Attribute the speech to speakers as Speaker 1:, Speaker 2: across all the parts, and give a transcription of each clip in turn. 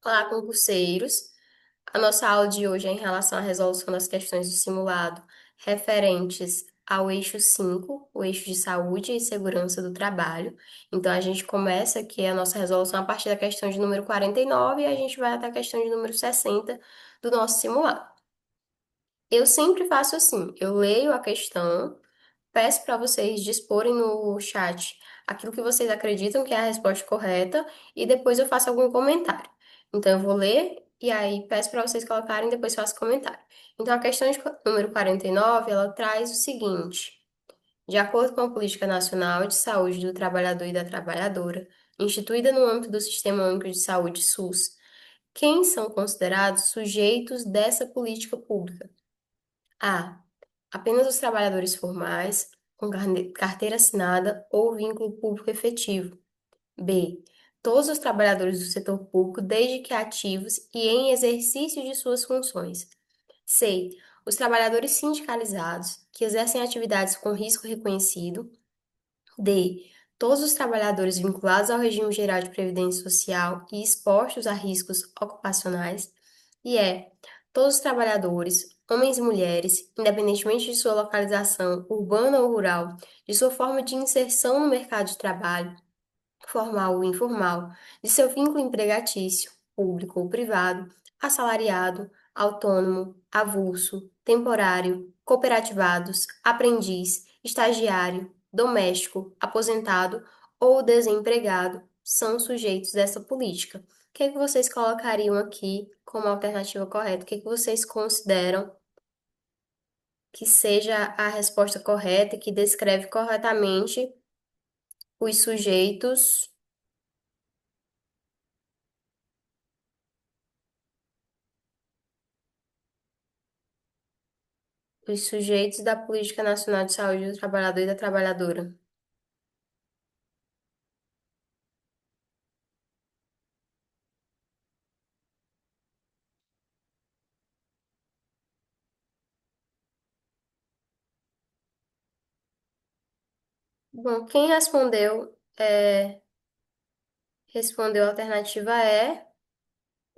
Speaker 1: Olá, concurseiros. A nossa aula de hoje é em relação à resolução das questões do simulado referentes ao eixo 5, o eixo de saúde e segurança do trabalho. Então, a gente começa aqui a nossa resolução a partir da questão de número 49 e a gente vai até a questão de número 60 do nosso simulado. Eu sempre faço assim, eu leio a questão, peço para vocês disporem no chat aquilo que vocês acreditam que é a resposta correta e depois eu faço algum comentário. Então, eu vou ler e aí peço para vocês colocarem e depois faço comentário. Então, a questão de número 49, ela traz o seguinte: de acordo com a Política Nacional de Saúde do Trabalhador e da Trabalhadora, instituída no âmbito do Sistema Único de Saúde SUS, quem são considerados sujeitos dessa política pública? A. Apenas os trabalhadores formais, com carteira assinada ou vínculo público efetivo. B. Todos os trabalhadores do setor público, desde que ativos e em exercício de suas funções. C. Os trabalhadores sindicalizados, que exercem atividades com risco reconhecido. D. Todos os trabalhadores vinculados ao regime geral de previdência social e expostos a riscos ocupacionais. E todos os trabalhadores, homens e mulheres, independentemente de sua localização urbana ou rural, de sua forma de inserção no mercado de trabalho, formal ou informal, de seu vínculo empregatício, público ou privado, assalariado, autônomo, avulso, temporário, cooperativados, aprendiz, estagiário, doméstico, aposentado ou desempregado, são sujeitos dessa política. O que é que vocês colocariam aqui como alternativa correta? O que é que vocês consideram que seja a resposta correta e que descreve corretamente os sujeitos, os sujeitos da Política Nacional de Saúde do Trabalhador e da Trabalhadora? Bom, quem respondeu a alternativa E.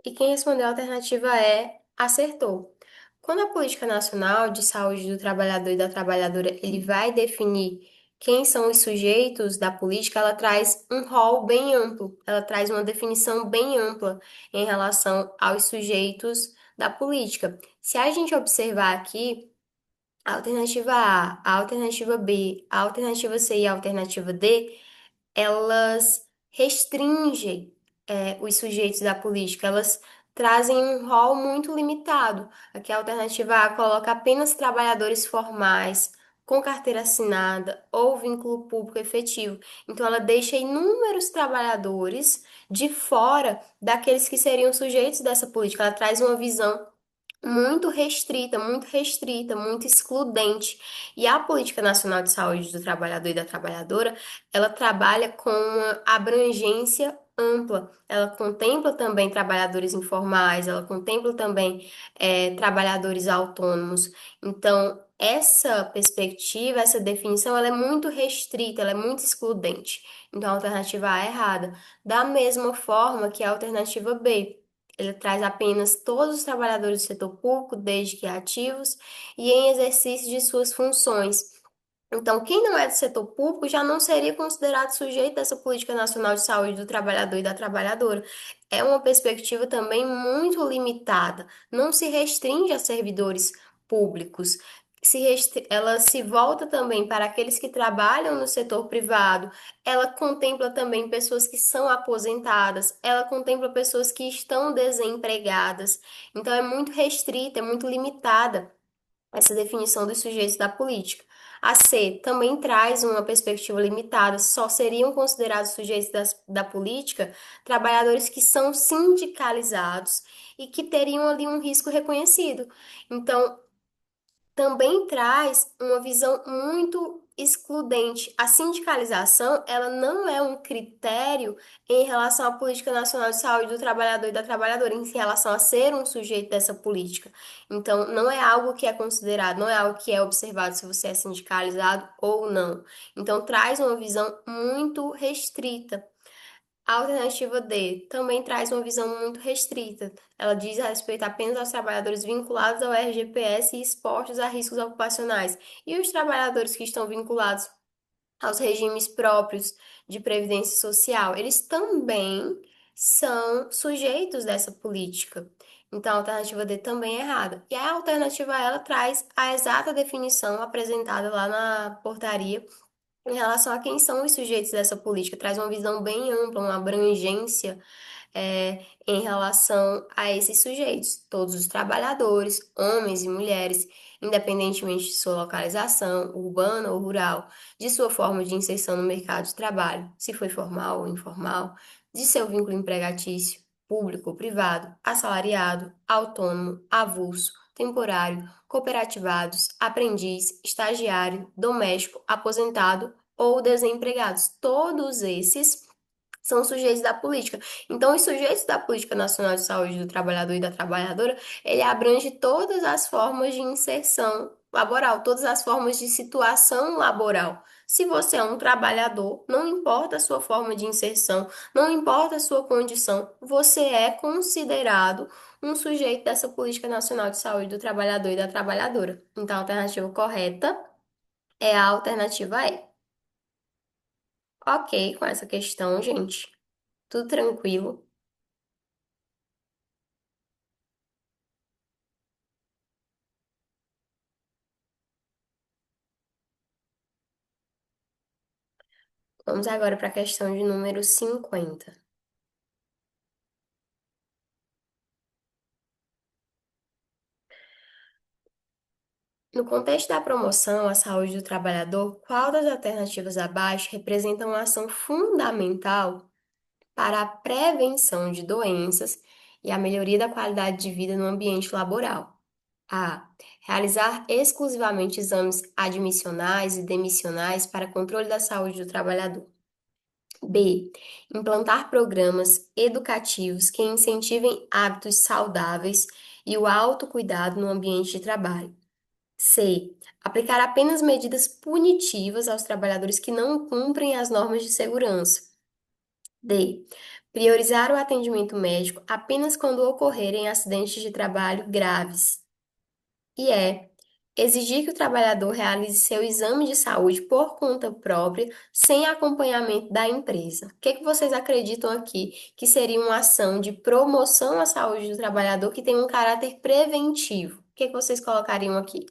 Speaker 1: E quem respondeu a alternativa E acertou. Quando a Política Nacional de Saúde do Trabalhador e da Trabalhadora ele vai definir quem são os sujeitos da política, ela traz um rol bem amplo, ela traz uma definição bem ampla em relação aos sujeitos da política. Se a gente observar aqui, a alternativa A alternativa B, a alternativa C e a alternativa D, elas restringem, os sujeitos da política, elas trazem um rol muito limitado. Aqui a alternativa A coloca apenas trabalhadores formais, com carteira assinada ou vínculo público efetivo. Então, ela deixa inúmeros trabalhadores de fora daqueles que seriam sujeitos dessa política. Ela traz uma visão muito restrita, muito excludente. E a Política Nacional de Saúde do Trabalhador e da Trabalhadora, ela trabalha com uma abrangência ampla. Ela contempla também trabalhadores informais, ela contempla também trabalhadores autônomos. Então, essa perspectiva, essa definição, ela é muito restrita, ela é muito excludente. Então, a alternativa A é errada. Da mesma forma que a alternativa B. Ele traz apenas todos os trabalhadores do setor público, desde que ativos, e em exercício de suas funções. Então, quem não é do setor público já não seria considerado sujeito dessa política nacional de saúde do trabalhador e da trabalhadora. É uma perspectiva também muito limitada. Não se restringe a servidores públicos. Ela se volta também para aqueles que trabalham no setor privado. Ela contempla também pessoas que são aposentadas. Ela contempla pessoas que estão desempregadas. Então, é muito restrita, é muito limitada essa definição dos sujeitos da política. A C também traz uma perspectiva limitada, só seriam considerados sujeitos da política trabalhadores que são sindicalizados e que teriam ali um risco reconhecido. Então, também traz uma visão muito excludente. A sindicalização, ela não é um critério em relação à política nacional de saúde do trabalhador e da trabalhadora, em relação a ser um sujeito dessa política. Então, não é algo que é considerado, não é algo que é observado se você é sindicalizado ou não. Então, traz uma visão muito restrita. A alternativa D também traz uma visão muito restrita. Ela diz respeito apenas aos trabalhadores vinculados ao RGPS e expostos a riscos ocupacionais. E os trabalhadores que estão vinculados aos regimes próprios de previdência social, eles também são sujeitos dessa política. Então, a alternativa D também é errada. E a alternativa A, ela traz a exata definição apresentada lá na portaria em relação a quem são os sujeitos dessa política. Traz uma visão bem ampla, uma abrangência em relação a esses sujeitos, todos os trabalhadores, homens e mulheres, independentemente de sua localização, urbana ou rural, de sua forma de inserção no mercado de trabalho, se foi formal ou informal, de seu vínculo empregatício, público ou privado, assalariado, autônomo, avulso, temporário, cooperativados, aprendiz, estagiário, doméstico, aposentado ou desempregados. Todos esses são sujeitos da política. Então, os sujeitos da Política Nacional de Saúde do Trabalhador e da Trabalhadora, ele abrange todas as formas de inserção laboral, todas as formas de situação laboral. Se você é um trabalhador, não importa a sua forma de inserção, não importa a sua condição, você é considerado um sujeito dessa Política Nacional de Saúde do Trabalhador e da Trabalhadora. Então, a alternativa correta é a alternativa E. Ok, com essa questão, gente. Tudo tranquilo. Vamos agora para a questão de número 50. No contexto da promoção à saúde do trabalhador, qual das alternativas abaixo representa uma ação fundamental para a prevenção de doenças e a melhoria da qualidade de vida no ambiente laboral? A. Realizar exclusivamente exames admissionais e demissionais para controle da saúde do trabalhador. B. Implantar programas educativos que incentivem hábitos saudáveis e o autocuidado no ambiente de trabalho. C. Aplicar apenas medidas punitivas aos trabalhadores que não cumprem as normas de segurança. D. Priorizar o atendimento médico apenas quando ocorrerem acidentes de trabalho graves. E exigir que o trabalhador realize seu exame de saúde por conta própria, sem acompanhamento da empresa. O que que vocês acreditam aqui que seria uma ação de promoção à saúde do trabalhador que tem um caráter preventivo? O que que vocês colocariam aqui?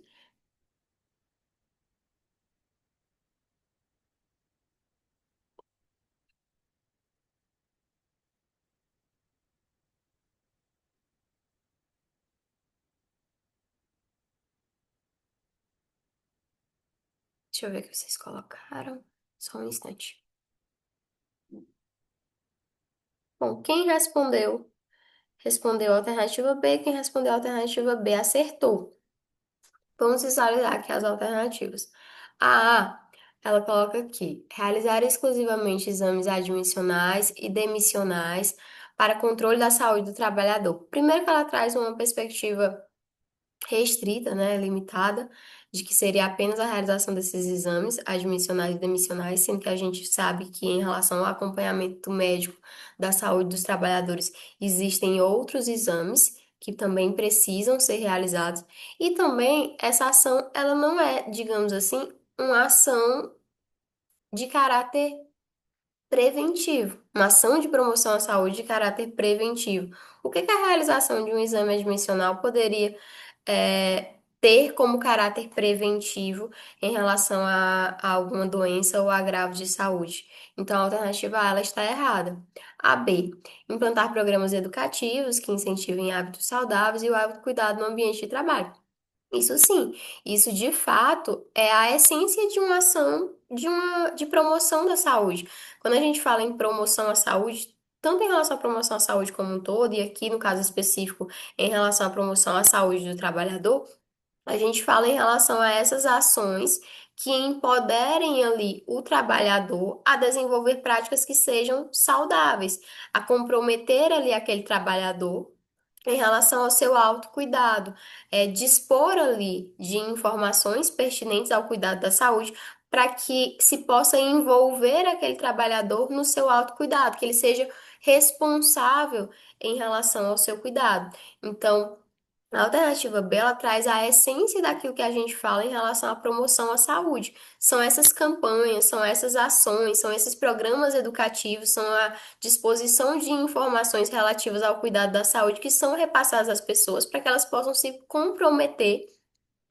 Speaker 1: Deixa eu ver o que vocês colocaram. Só um instante. Bom, quem respondeu? Respondeu a alternativa B. Quem respondeu a alternativa B acertou. Vamos visualizar aqui as alternativas. A A, ela coloca aqui: realizar exclusivamente exames admissionais e demissionais para controle da saúde do trabalhador. Primeiro que ela traz uma perspectiva restrita, né, limitada, de que seria apenas a realização desses exames admissionais e demissionais, sendo que a gente sabe que em relação ao acompanhamento médico da saúde dos trabalhadores, existem outros exames que também precisam ser realizados, e também essa ação, ela não é, digamos assim, uma ação de caráter preventivo, uma ação de promoção à saúde de caráter preventivo. O que que a realização de um exame admissional poderia ter como caráter preventivo em relação a alguma doença ou agravo de saúde? Então, a alternativa A, ela está errada. A B, implantar programas educativos que incentivem hábitos saudáveis e o autocuidado no ambiente de trabalho. Isso sim, isso de fato é a essência de uma ação de promoção da saúde. Quando a gente fala em promoção à saúde, tanto em relação à promoção à saúde como um todo, e aqui no caso específico em relação à promoção à saúde do trabalhador, a gente fala em relação a essas ações que empoderem ali o trabalhador a desenvolver práticas que sejam saudáveis, a comprometer ali aquele trabalhador em relação ao seu autocuidado, dispor ali de informações pertinentes ao cuidado da saúde para que se possa envolver aquele trabalhador no seu autocuidado, que ele seja responsável em relação ao seu cuidado. Então, a alternativa B, ela traz a essência daquilo que a gente fala em relação à promoção à saúde. São essas campanhas, são essas ações, são esses programas educativos, são a disposição de informações relativas ao cuidado da saúde que são repassadas às pessoas para que elas possam se comprometer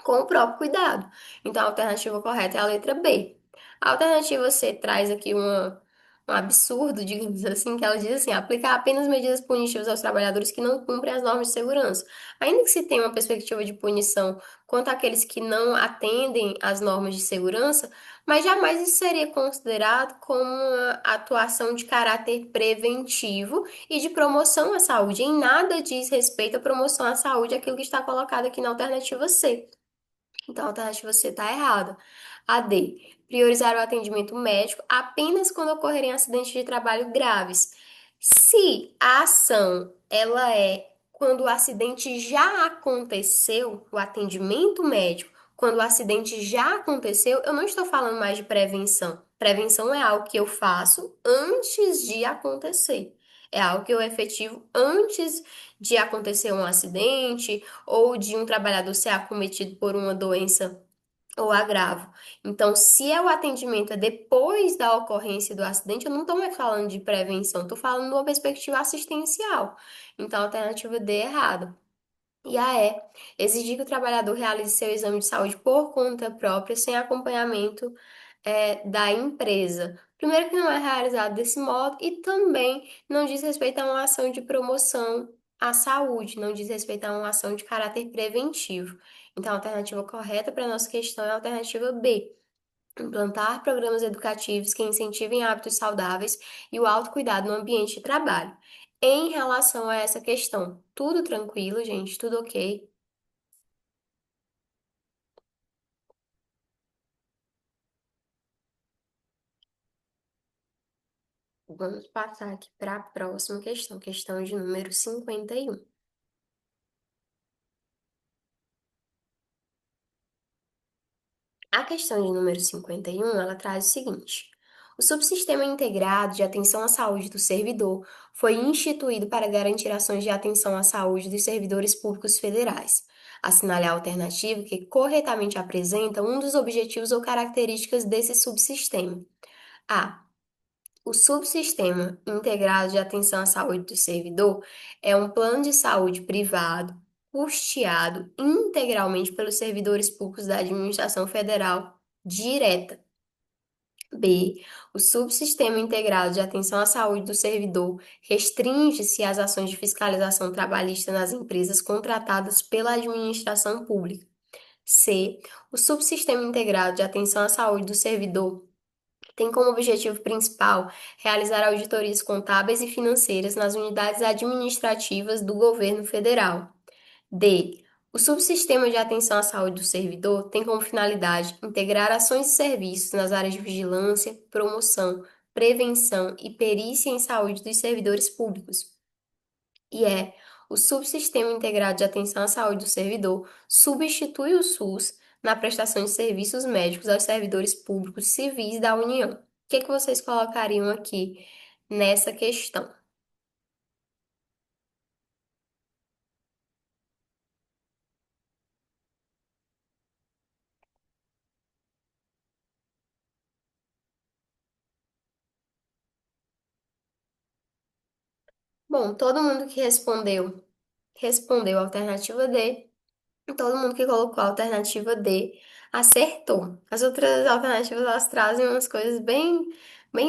Speaker 1: com o próprio cuidado. Então, a alternativa correta é a letra B. A alternativa C traz aqui um absurdo, digamos assim, que ela diz assim: aplicar apenas medidas punitivas aos trabalhadores que não cumprem as normas de segurança. Ainda que se tenha uma perspectiva de punição quanto àqueles que não atendem às normas de segurança, mas jamais isso seria considerado como uma atuação de caráter preventivo e de promoção à saúde. Em nada diz respeito à promoção à saúde, aquilo que está colocado aqui na alternativa C. Então, a alternativa C está errada. A D. Priorizar o atendimento médico apenas quando ocorrerem acidentes de trabalho graves. Se a ação ela é quando o acidente já aconteceu, o atendimento médico, quando o acidente já aconteceu, eu não estou falando mais de prevenção. Prevenção é algo que eu faço antes de acontecer. É algo que eu efetivo antes de acontecer um acidente ou de um trabalhador ser acometido por uma doença ou agravo. Então, se é o atendimento é depois da ocorrência do acidente, eu não estou mais falando de prevenção, estou falando de uma perspectiva assistencial. Então, a alternativa D é errada. E a E, exigir que o trabalhador realize seu exame de saúde por conta própria, sem acompanhamento, da empresa. Primeiro, que não é realizado desse modo, e também não diz respeito a uma ação de promoção à saúde, não diz respeito a uma ação de caráter preventivo. Então, a alternativa correta para a nossa questão é a alternativa B. Implantar programas educativos que incentivem hábitos saudáveis e o autocuidado no ambiente de trabalho. Em relação a essa questão, tudo tranquilo, gente, tudo ok. Vamos passar aqui para a próxima questão, questão de número 51. A questão de número 51, ela traz o seguinte: o subsistema integrado de atenção à saúde do servidor foi instituído para garantir ações de atenção à saúde dos servidores públicos federais. Assinale a alternativa que corretamente apresenta um dos objetivos ou características desse subsistema. A. O subsistema integrado de atenção à saúde do servidor é um plano de saúde privado, custeado integralmente pelos servidores públicos da administração federal direta. B. O subsistema integrado de atenção à saúde do servidor restringe-se às ações de fiscalização trabalhista nas empresas contratadas pela administração pública. C. O subsistema integrado de atenção à saúde do servidor tem como objetivo principal realizar auditorias contábeis e financeiras nas unidades administrativas do governo federal. D. O subsistema de atenção à saúde do servidor tem como finalidade integrar ações e serviços nas áreas de vigilância, promoção, prevenção e perícia em saúde dos servidores públicos. E é o subsistema integrado de atenção à saúde do servidor substitui o SUS na prestação de serviços médicos aos servidores públicos civis da União. O que que vocês colocariam aqui nessa questão? Bom, todo mundo que respondeu a alternativa D. Todo mundo que colocou a alternativa D acertou. As outras alternativas, elas trazem umas coisas bem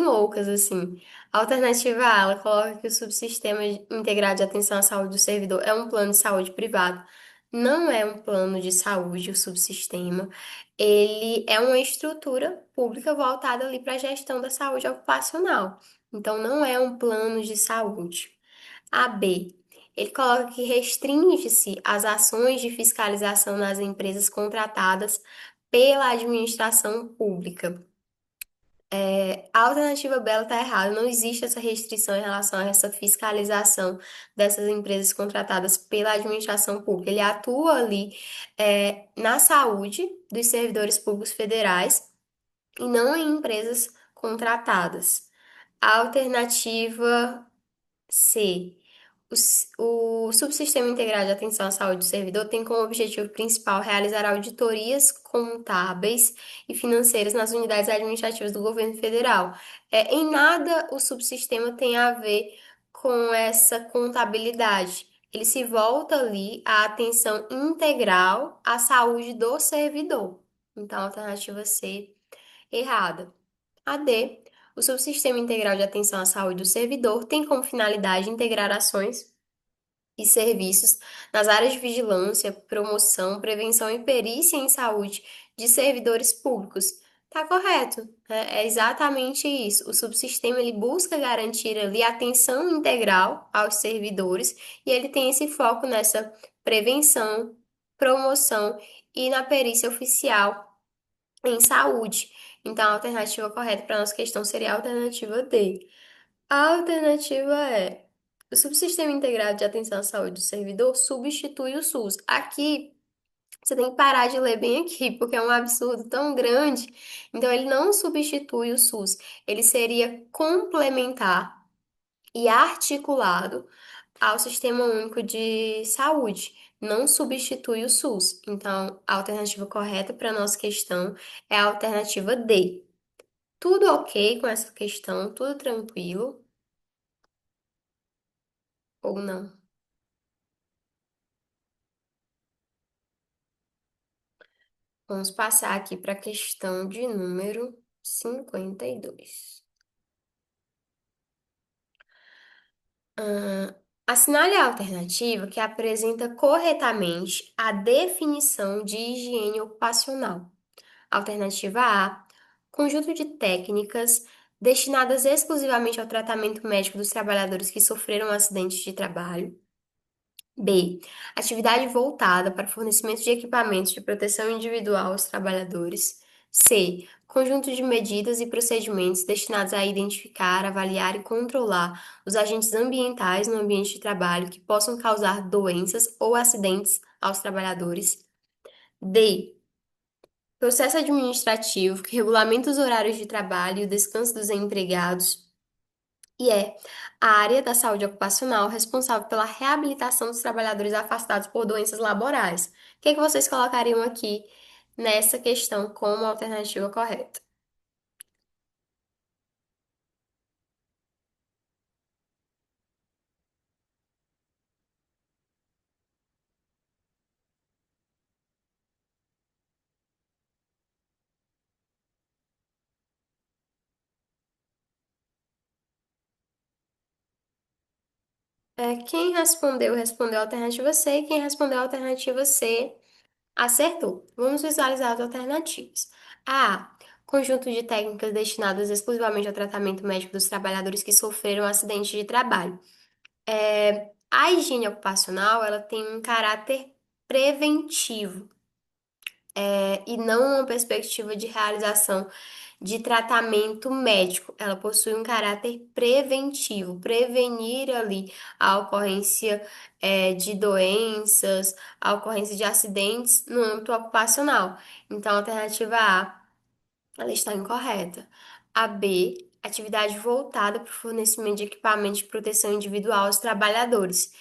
Speaker 1: loucas, assim. A alternativa A, ela coloca que o subsistema integrado de atenção à saúde do servidor é um plano de saúde privado. Não é um plano de saúde, o subsistema. Ele é uma estrutura pública voltada ali para a gestão da saúde ocupacional. Então, não é um plano de saúde. A B, ele coloca que restringe-se às ações de fiscalização nas empresas contratadas pela administração pública. A alternativa B está errada, não existe essa restrição em relação a essa fiscalização dessas empresas contratadas pela administração pública. Ele atua ali, na saúde dos servidores públicos federais e não em empresas contratadas. A alternativa C. O Subsistema Integrado de Atenção à Saúde do Servidor tem como objetivo principal realizar auditorias contábeis e financeiras nas unidades administrativas do governo federal. Em nada o subsistema tem a ver com essa contabilidade. Ele se volta ali à atenção integral à saúde do servidor. Então, a alternativa C, errada. A D. O Subsistema Integral de Atenção à Saúde do Servidor tem como finalidade integrar ações e serviços nas áreas de vigilância, promoção, prevenção e perícia em saúde de servidores públicos. Tá correto, né? É exatamente isso. O subsistema ele busca garantir ali atenção integral aos servidores e ele tem esse foco nessa prevenção, promoção e na perícia oficial em saúde. Então, a alternativa correta para a nossa questão seria a alternativa D. A alternativa é: o Subsistema Integrado de Atenção à Saúde do Servidor substitui o SUS. Aqui, você tem que parar de ler bem aqui, porque é um absurdo tão grande. Então, ele não substitui o SUS, ele seria complementar e articulado ao Sistema Único de Saúde. Não substitui o SUS. Então, a alternativa correta para a nossa questão é a alternativa D. Tudo ok com essa questão? Tudo tranquilo ou não? Vamos passar aqui para a questão de número 52. Assinale a alternativa que apresenta corretamente a definição de higiene ocupacional. Alternativa A: conjunto de técnicas destinadas exclusivamente ao tratamento médico dos trabalhadores que sofreram acidentes de trabalho. B. Atividade voltada para fornecimento de equipamentos de proteção individual aos trabalhadores. C. Conjunto de medidas e procedimentos destinados a identificar, avaliar e controlar os agentes ambientais no ambiente de trabalho que possam causar doenças ou acidentes aos trabalhadores. D. Processo administrativo que regulamenta os horários de trabalho e o descanso dos empregados e é a área da saúde ocupacional responsável pela reabilitação dos trabalhadores afastados por doenças laborais. O que é que vocês colocariam aqui nessa questão como alternativa correta? Quem respondeu, respondeu a alternativa C, e quem respondeu a alternativa C, acertou. Vamos visualizar as alternativas. A. Conjunto de técnicas destinadas exclusivamente ao tratamento médico dos trabalhadores que sofreram acidente de trabalho. A higiene ocupacional, ela tem um caráter preventivo, e não uma perspectiva de realização de tratamento médico. Ela possui um caráter preventivo, prevenir ali a ocorrência, de doenças, a ocorrência de acidentes no âmbito ocupacional. Então, a alternativa A, ela está incorreta. A B, atividade voltada para o fornecimento de equipamentos de proteção individual aos trabalhadores.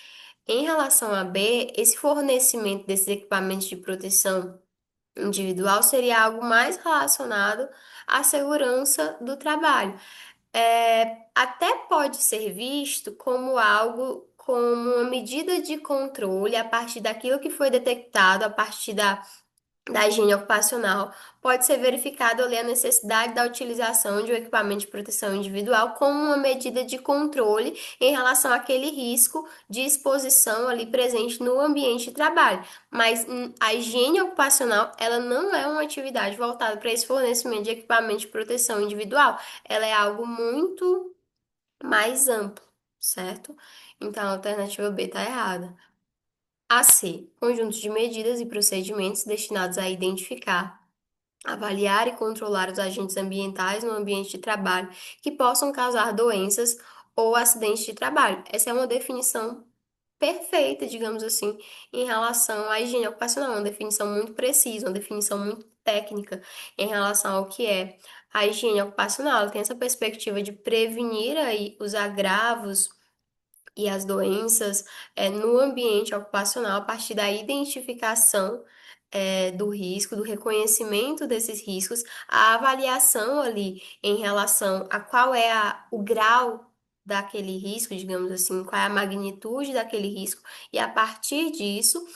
Speaker 1: Em relação a B, esse fornecimento desses equipamentos de proteção individual seria algo mais relacionado à segurança do trabalho. Até pode ser visto como algo, como uma medida de controle a partir daquilo que foi detectado, a partir da higiene ocupacional, pode ser verificado ali a necessidade da utilização de um equipamento de proteção individual como uma medida de controle em relação àquele risco de exposição ali presente no ambiente de trabalho. Mas a higiene ocupacional, ela não é uma atividade voltada para esse fornecimento de equipamento de proteção individual. Ela é algo muito mais amplo, certo? Então, a alternativa B está errada. A C. Conjunto de medidas e procedimentos destinados a identificar, avaliar e controlar os agentes ambientais no ambiente de trabalho que possam causar doenças ou acidentes de trabalho. Essa é uma definição perfeita, digamos assim, em relação à higiene ocupacional, uma definição muito precisa, uma definição muito técnica em relação ao que é A higiene ocupacional, ela tem essa perspectiva de prevenir aí os agravos e as doenças no ambiente ocupacional a partir da identificação do risco, do reconhecimento desses riscos, a avaliação ali em relação a qual é o grau daquele risco, digamos assim, qual é a magnitude daquele risco, e a partir disso,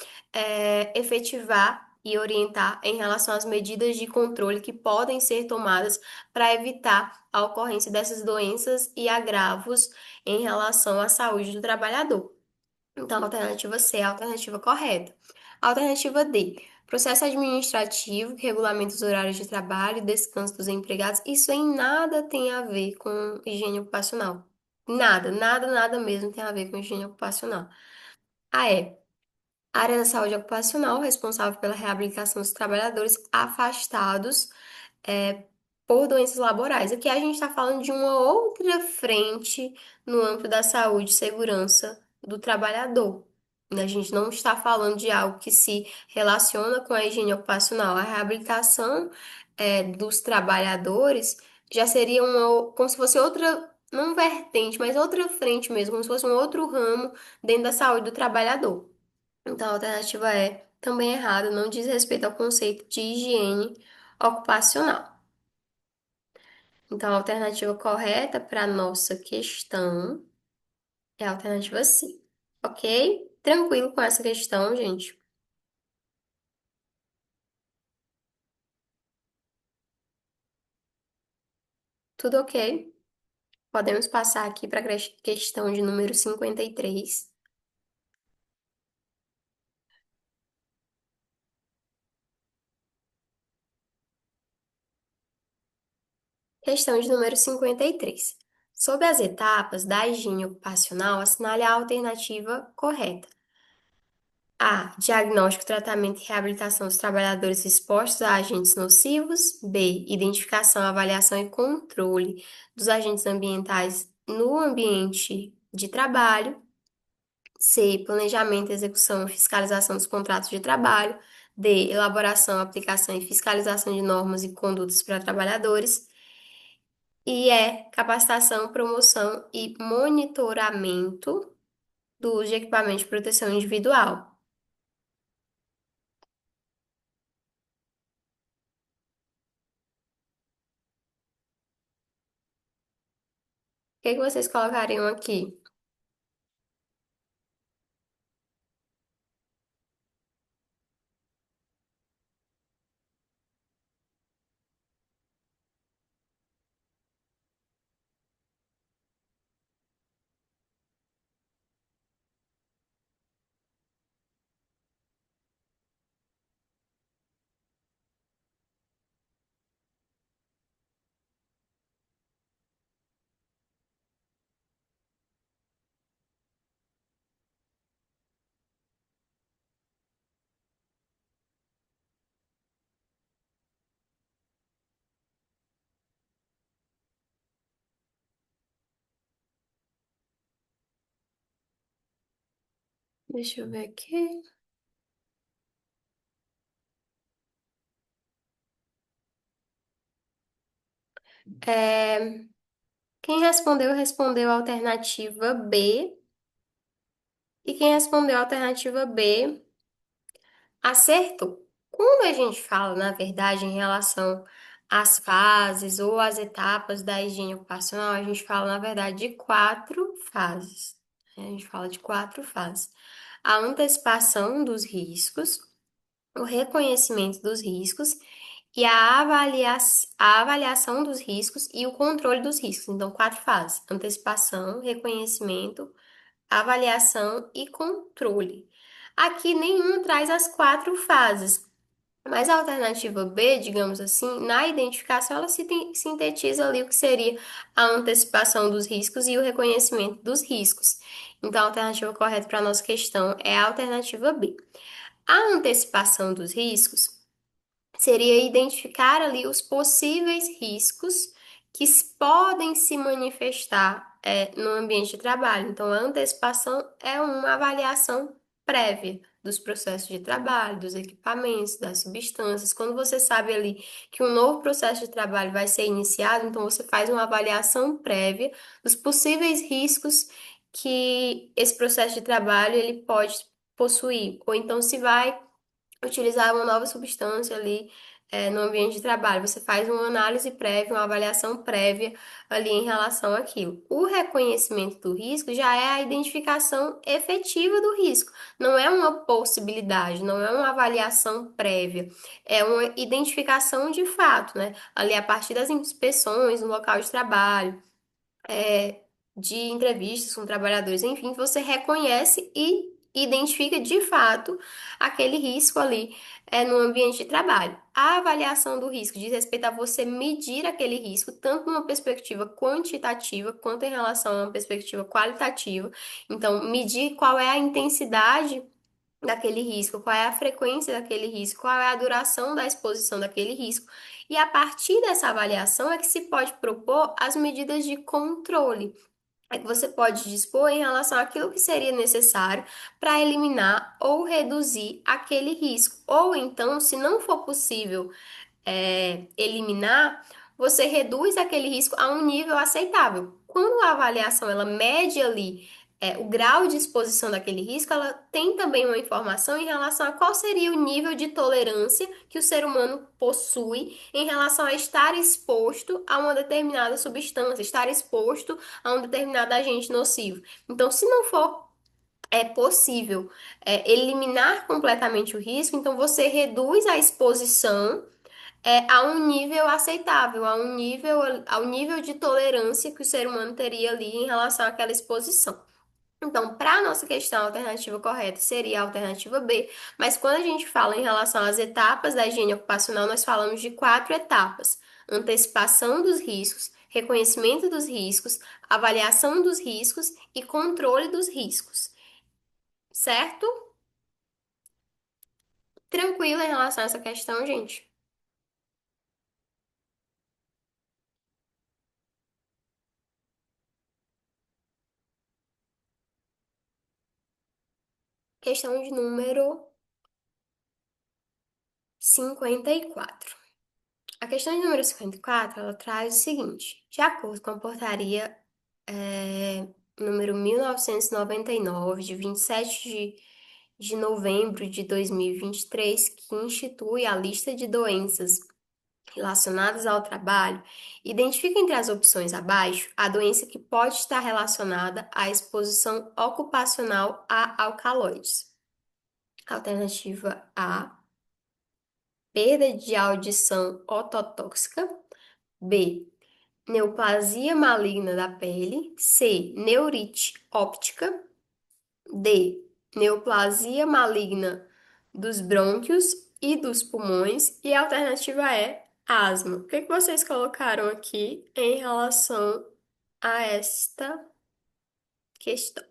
Speaker 1: efetivar e orientar em relação às medidas de controle que podem ser tomadas para evitar a ocorrência dessas doenças e agravos em relação à saúde do trabalhador. Então, a alternativa C é a alternativa correta. A alternativa D, processo administrativo que regulamenta os horários de trabalho e descanso dos empregados, isso em nada tem a ver com higiene ocupacional. Nada, nada, nada mesmo tem a ver com higiene ocupacional. A E, área da saúde ocupacional, responsável pela reabilitação dos trabalhadores afastados é, por doenças laborais. Aqui a gente está falando de uma outra frente no âmbito da saúde e segurança do trabalhador. A gente não está falando de algo que se relaciona com a higiene ocupacional. A reabilitação dos trabalhadores já seria como se fosse outra, não vertente, mas outra frente mesmo, como se fosse um outro ramo dentro da saúde do trabalhador. Então, a alternativa é também errada, não diz respeito ao conceito de higiene ocupacional. Então, a alternativa correta para a nossa questão é a alternativa C. Ok? Tranquilo com essa questão, gente? Tudo ok? Podemos passar aqui para a questão de número 53. Questão de número 53. Sobre as etapas da higiene ocupacional, assinale a alternativa correta. A. Diagnóstico, tratamento e reabilitação dos trabalhadores expostos a agentes nocivos. B. Identificação, avaliação e controle dos agentes ambientais no ambiente de trabalho. C. Planejamento, execução e fiscalização dos contratos de trabalho. D. Elaboração, aplicação e fiscalização de normas e condutas para trabalhadores. E capacitação, promoção e monitoramento do uso de equipamento de proteção individual. O que que vocês colocariam aqui? Deixa eu ver aqui. É, quem respondeu a alternativa B. E quem respondeu a alternativa B acertou. Quando a gente fala, na verdade, em relação às fases ou às etapas da higiene ocupacional, a gente fala, na verdade, de quatro fases. A gente fala de quatro fases. A antecipação dos riscos, o reconhecimento dos riscos e a avaliação dos riscos e o controle dos riscos. Então, quatro fases: antecipação, reconhecimento, avaliação e controle. Aqui nenhum traz as quatro fases, mas a alternativa B, digamos assim, na identificação, ela sintetiza ali o que seria a antecipação dos riscos e o reconhecimento dos riscos. Então, a alternativa correta para a nossa questão é a alternativa B. A antecipação dos riscos seria identificar ali os possíveis riscos que podem se manifestar no ambiente de trabalho. Então, a antecipação é uma avaliação prévia dos processos de trabalho, dos equipamentos, das substâncias. Quando você sabe ali que um novo processo de trabalho vai ser iniciado, então você faz uma avaliação prévia dos possíveis riscos que esse processo de trabalho ele pode possuir, ou então se vai utilizar uma nova substância ali no ambiente de trabalho. Você faz uma análise prévia, uma avaliação prévia ali em relação àquilo. O reconhecimento do risco já é a identificação efetiva do risco. Não é uma possibilidade, não é uma avaliação prévia, é uma identificação de fato, né? Ali a partir das inspeções no local de trabalho de entrevistas com trabalhadores, enfim, você reconhece e identifica de fato aquele risco ali no ambiente de trabalho. A avaliação do risco diz respeito a você medir aquele risco, tanto numa perspectiva quantitativa quanto em relação a uma perspectiva qualitativa. Então, medir qual é a intensidade daquele risco, qual é a frequência daquele risco, qual é a duração da exposição daquele risco. E a partir dessa avaliação é que se pode propor as medidas de controle é que você pode dispor em relação àquilo que seria necessário para eliminar ou reduzir aquele risco. Ou então, se não for possível eliminar, você reduz aquele risco a um nível aceitável. Quando a avaliação ela mede ali o grau de exposição daquele risco, ela tem também uma informação em relação a qual seria o nível de tolerância que o ser humano possui em relação a estar exposto a uma determinada substância, estar exposto a um determinado agente nocivo. Então, se não for possível eliminar completamente o risco, então você reduz a exposição a um nível aceitável, ao nível de tolerância que o ser humano teria ali em relação àquela exposição. Então, para a nossa questão, a alternativa correta seria a alternativa B, mas quando a gente fala em relação às etapas da higiene ocupacional, nós falamos de quatro etapas: antecipação dos riscos, reconhecimento dos riscos, avaliação dos riscos e controle dos riscos, certo? Tranquilo em relação a essa questão, gente? Questão de número 54. A questão de número 54, ela traz o seguinte: de acordo com a portaria é, número 1999, de 27 de novembro de 2023, que institui a lista de doenças relacionadas ao trabalho, identifica entre as opções abaixo a doença que pode estar relacionada à exposição ocupacional a alcaloides. Alternativa A, perda de audição ototóxica. B, neoplasia maligna da pele. C, neurite óptica. D, neoplasia maligna dos brônquios e dos pulmões. E a alternativa é asma. O que que vocês colocaram aqui em relação a esta questão?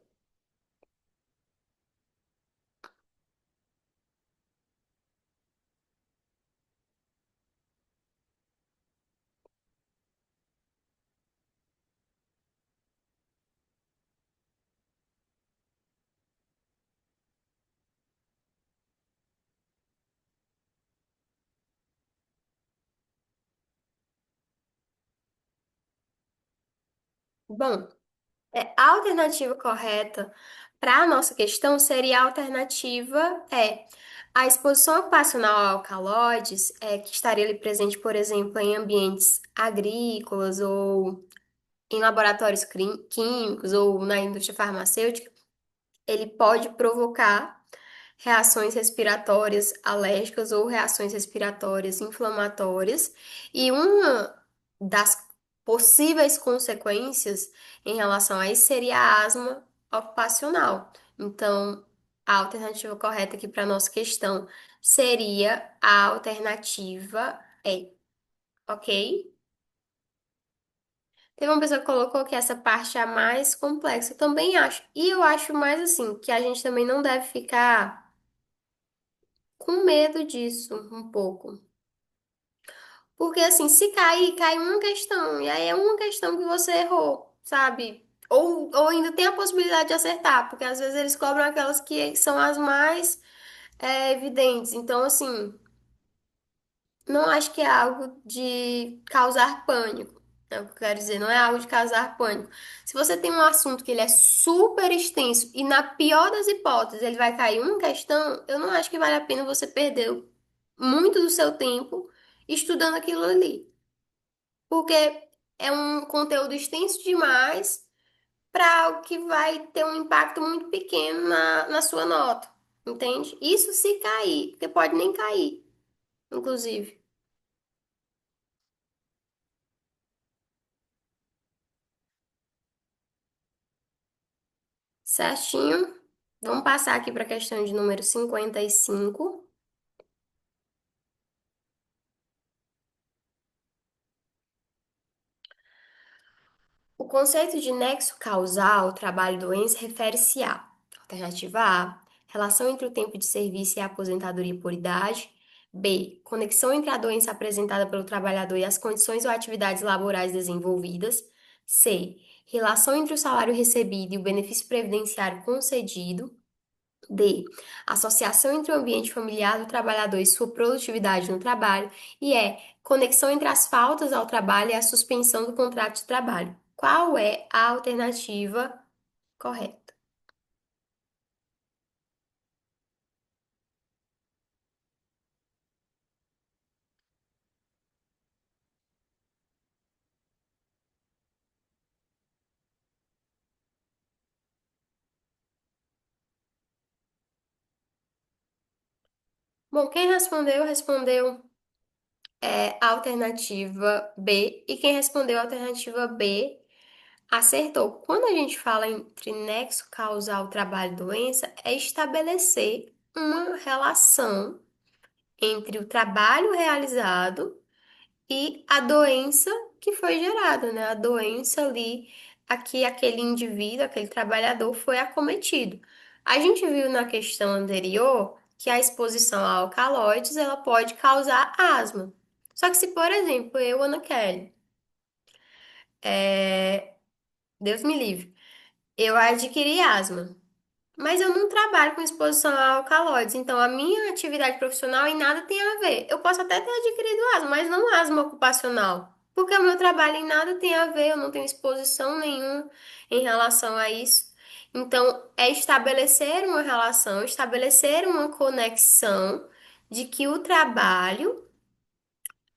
Speaker 1: Bom, a alternativa correta para a nossa questão seria a alternativa a exposição ocupacional a alcaloides, que estaria ali presente, por exemplo, em ambientes agrícolas ou em laboratórios químicos ou na indústria farmacêutica, ele pode provocar reações respiratórias alérgicas ou reações respiratórias inflamatórias, e uma das possíveis consequências em relação a isso seria a asma ocupacional. Então, a alternativa correta aqui para a nossa questão seria a alternativa E, ok? Teve uma pessoa que colocou que essa parte é a mais complexa. Eu também acho. E eu acho mais assim, que a gente também não deve ficar com medo disso um pouco. Porque assim, se cair, cai uma questão. E aí é uma questão que você errou, sabe? Ou ainda tem a possibilidade de acertar, porque às vezes eles cobram aquelas que são as mais evidentes. Então, assim, não acho que é algo de causar pânico. É o que eu quero dizer, não é algo de causar pânico. Se você tem um assunto que ele é super extenso e na pior das hipóteses ele vai cair uma questão, eu não acho que vale a pena você perder muito do seu tempo estudando aquilo ali. Porque é um conteúdo extenso demais para algo que vai ter um impacto muito pequeno na sua nota, entende? Isso se cair, porque pode nem cair, inclusive. Certinho? Vamos passar aqui para a questão de número 55. O conceito de nexo causal trabalho-doença refere-se a: alternativa A, relação entre o tempo de serviço e a aposentadoria por idade; B, conexão entre a doença apresentada pelo trabalhador e as condições ou atividades laborais desenvolvidas; C, relação entre o salário recebido e o benefício previdenciário concedido; D, associação entre o ambiente familiar do trabalhador e sua produtividade no trabalho; e E, conexão entre as faltas ao trabalho e a suspensão do contrato de trabalho. Qual é a alternativa correta? Bom, quem respondeu a alternativa B, e quem respondeu a alternativa B acertou. Quando a gente fala entre nexo causal trabalho-doença, é estabelecer uma relação entre o trabalho realizado e a doença que foi gerada, né? A doença ali, aqui aquele indivíduo, aquele trabalhador foi acometido. A gente viu na questão anterior que a exposição a alcaloides ela pode causar asma. Só que se, por exemplo, eu, Ana Kelly, Deus me livre, eu adquiri asma. Mas eu não trabalho com exposição a alcaloides, então a minha atividade profissional em nada tem a ver. Eu posso até ter adquirido asma, mas não asma ocupacional, porque o meu trabalho em nada tem a ver, eu não tenho exposição nenhuma em relação a isso. Então, é estabelecer uma relação, estabelecer uma conexão de que o trabalho,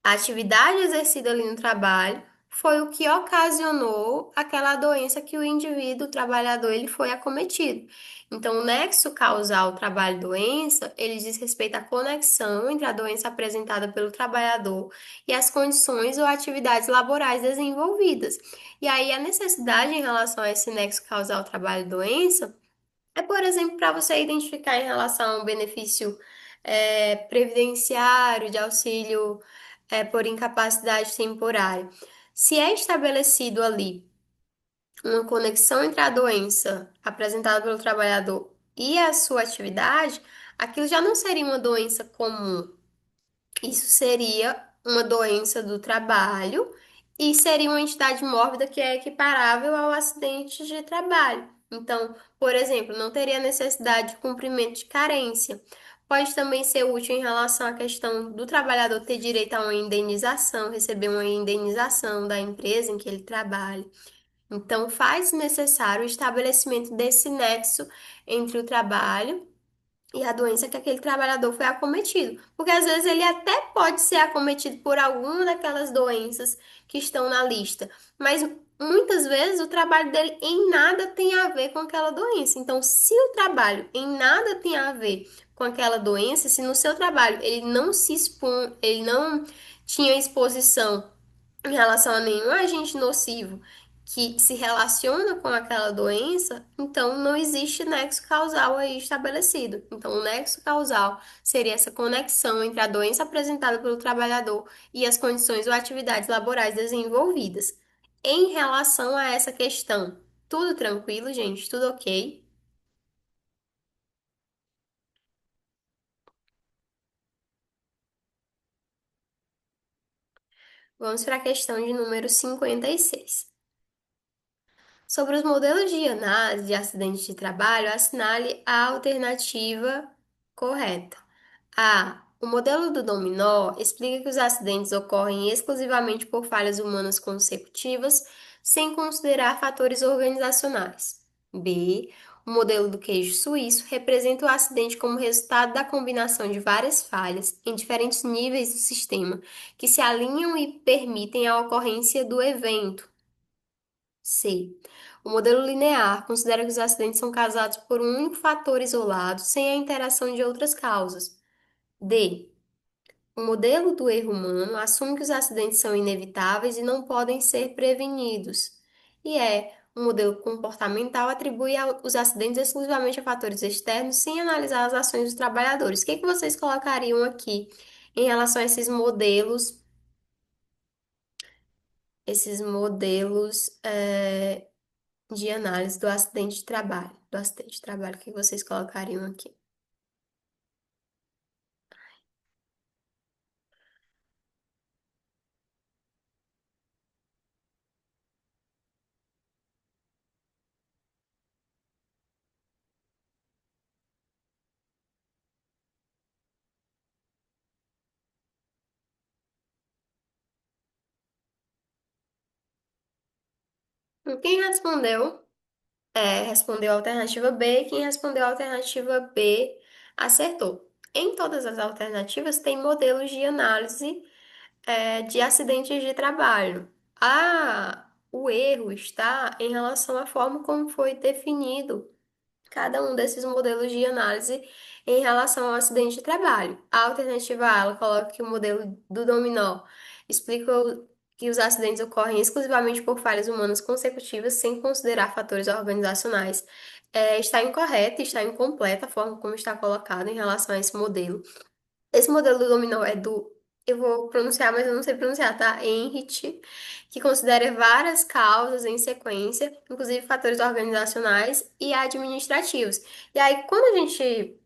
Speaker 1: a atividade exercida ali no trabalho foi o que ocasionou aquela doença que o indivíduo, o trabalhador, ele foi acometido. Então, o nexo causal trabalho-doença, ele diz respeito à conexão entre a doença apresentada pelo trabalhador e as condições ou atividades laborais desenvolvidas. E aí, a necessidade em relação a esse nexo causal trabalho-doença é, por exemplo, para você identificar em relação ao benefício previdenciário, de auxílio por incapacidade temporária. Se é estabelecido ali uma conexão entre a doença apresentada pelo trabalhador e a sua atividade, aquilo já não seria uma doença comum, isso seria uma doença do trabalho e seria uma entidade mórbida que é equiparável ao acidente de trabalho. Então, por exemplo, não teria necessidade de cumprimento de carência. Pode também ser útil em relação à questão do trabalhador ter direito a uma indenização, receber uma indenização da empresa em que ele trabalha. Então, faz necessário o estabelecimento desse nexo entre o trabalho e a doença que aquele trabalhador foi acometido. Porque às vezes ele até pode ser acometido por alguma daquelas doenças que estão na lista, mas muitas vezes o trabalho dele em nada tem a ver com aquela doença. Então, se o trabalho em nada tem a ver com aquela doença, se no seu trabalho ele não se expõe, ele não tinha exposição em relação a nenhum agente nocivo que se relaciona com aquela doença, então não existe nexo causal aí estabelecido. Então, o nexo causal seria essa conexão entre a doença apresentada pelo trabalhador e as condições ou atividades laborais desenvolvidas. Em relação a essa questão, tudo tranquilo, gente? Tudo ok? Vamos para a questão de número 56. Sobre os modelos de análise de acidentes de trabalho, assinale a alternativa correta. A. O modelo do dominó explica que os acidentes ocorrem exclusivamente por falhas humanas consecutivas, sem considerar fatores organizacionais. B. O modelo do queijo suíço representa o acidente como resultado da combinação de várias falhas em diferentes níveis do sistema, que se alinham e permitem a ocorrência do evento. C. O modelo linear considera que os acidentes são causados por um único fator isolado, sem a interação de outras causas. D. O modelo do erro humano assume que os acidentes são inevitáveis e não podem ser prevenidos. O modelo comportamental atribui os acidentes exclusivamente a fatores externos, sem analisar as ações dos trabalhadores. O que que vocês colocariam aqui em relação a esses modelos, de análise do acidente de trabalho? Do acidente de trabalho, o que vocês colocariam aqui? Quem respondeu? Respondeu a alternativa B. Quem respondeu a alternativa B acertou. Em todas as alternativas tem modelos de análise, de acidentes de trabalho. O erro está em relação à forma como foi definido cada um desses modelos de análise em relação ao acidente de trabalho. A alternativa A, ela coloca que o modelo do dominó explica que os acidentes ocorrem exclusivamente por falhas humanas consecutivas, sem considerar fatores organizacionais. Está incorreta, está incompleta a forma como está colocado em relação a esse modelo. Esse modelo do dominó é do, eu vou pronunciar, mas eu não sei pronunciar, tá? Enrich, que considera várias causas em sequência, inclusive fatores organizacionais e administrativos. E aí, quando a gente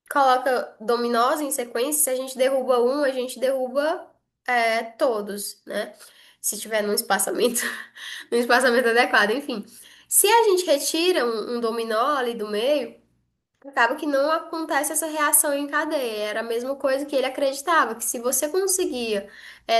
Speaker 1: coloca dominós em sequência, se a gente derruba um, a gente derruba, todos, né? Se tiver num espaçamento, num espaçamento adequado, enfim. Se a gente retira um dominó ali do meio, acaba que não acontece essa reação em cadeia. Era a mesma coisa que ele acreditava, que se você conseguia,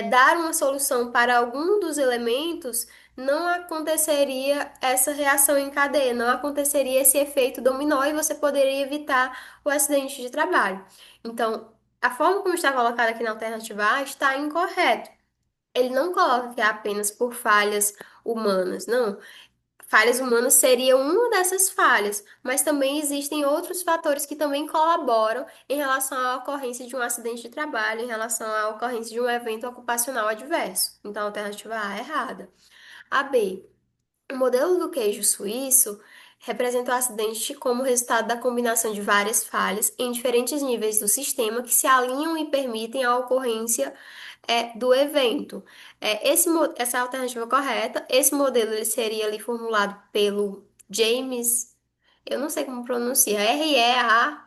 Speaker 1: dar uma solução para algum dos elementos, não aconteceria essa reação em cadeia, não aconteceria esse efeito dominó e você poderia evitar o acidente de trabalho. Então, a forma como está colocada aqui na alternativa A está incorreto. Ele não coloca que é apenas por falhas humanas, não. Falhas humanas seria uma dessas falhas, mas também existem outros fatores que também colaboram em relação à ocorrência de um acidente de trabalho, em relação à ocorrência de um evento ocupacional adverso. Então, a alternativa A é errada. A B. O modelo do queijo suíço representa o acidente como resultado da combinação de várias falhas em diferentes níveis do sistema que se alinham e permitem a ocorrência, do evento. Essa é a alternativa correta. Esse modelo ele seria ali formulado pelo James, eu não sei como pronuncia, Reason,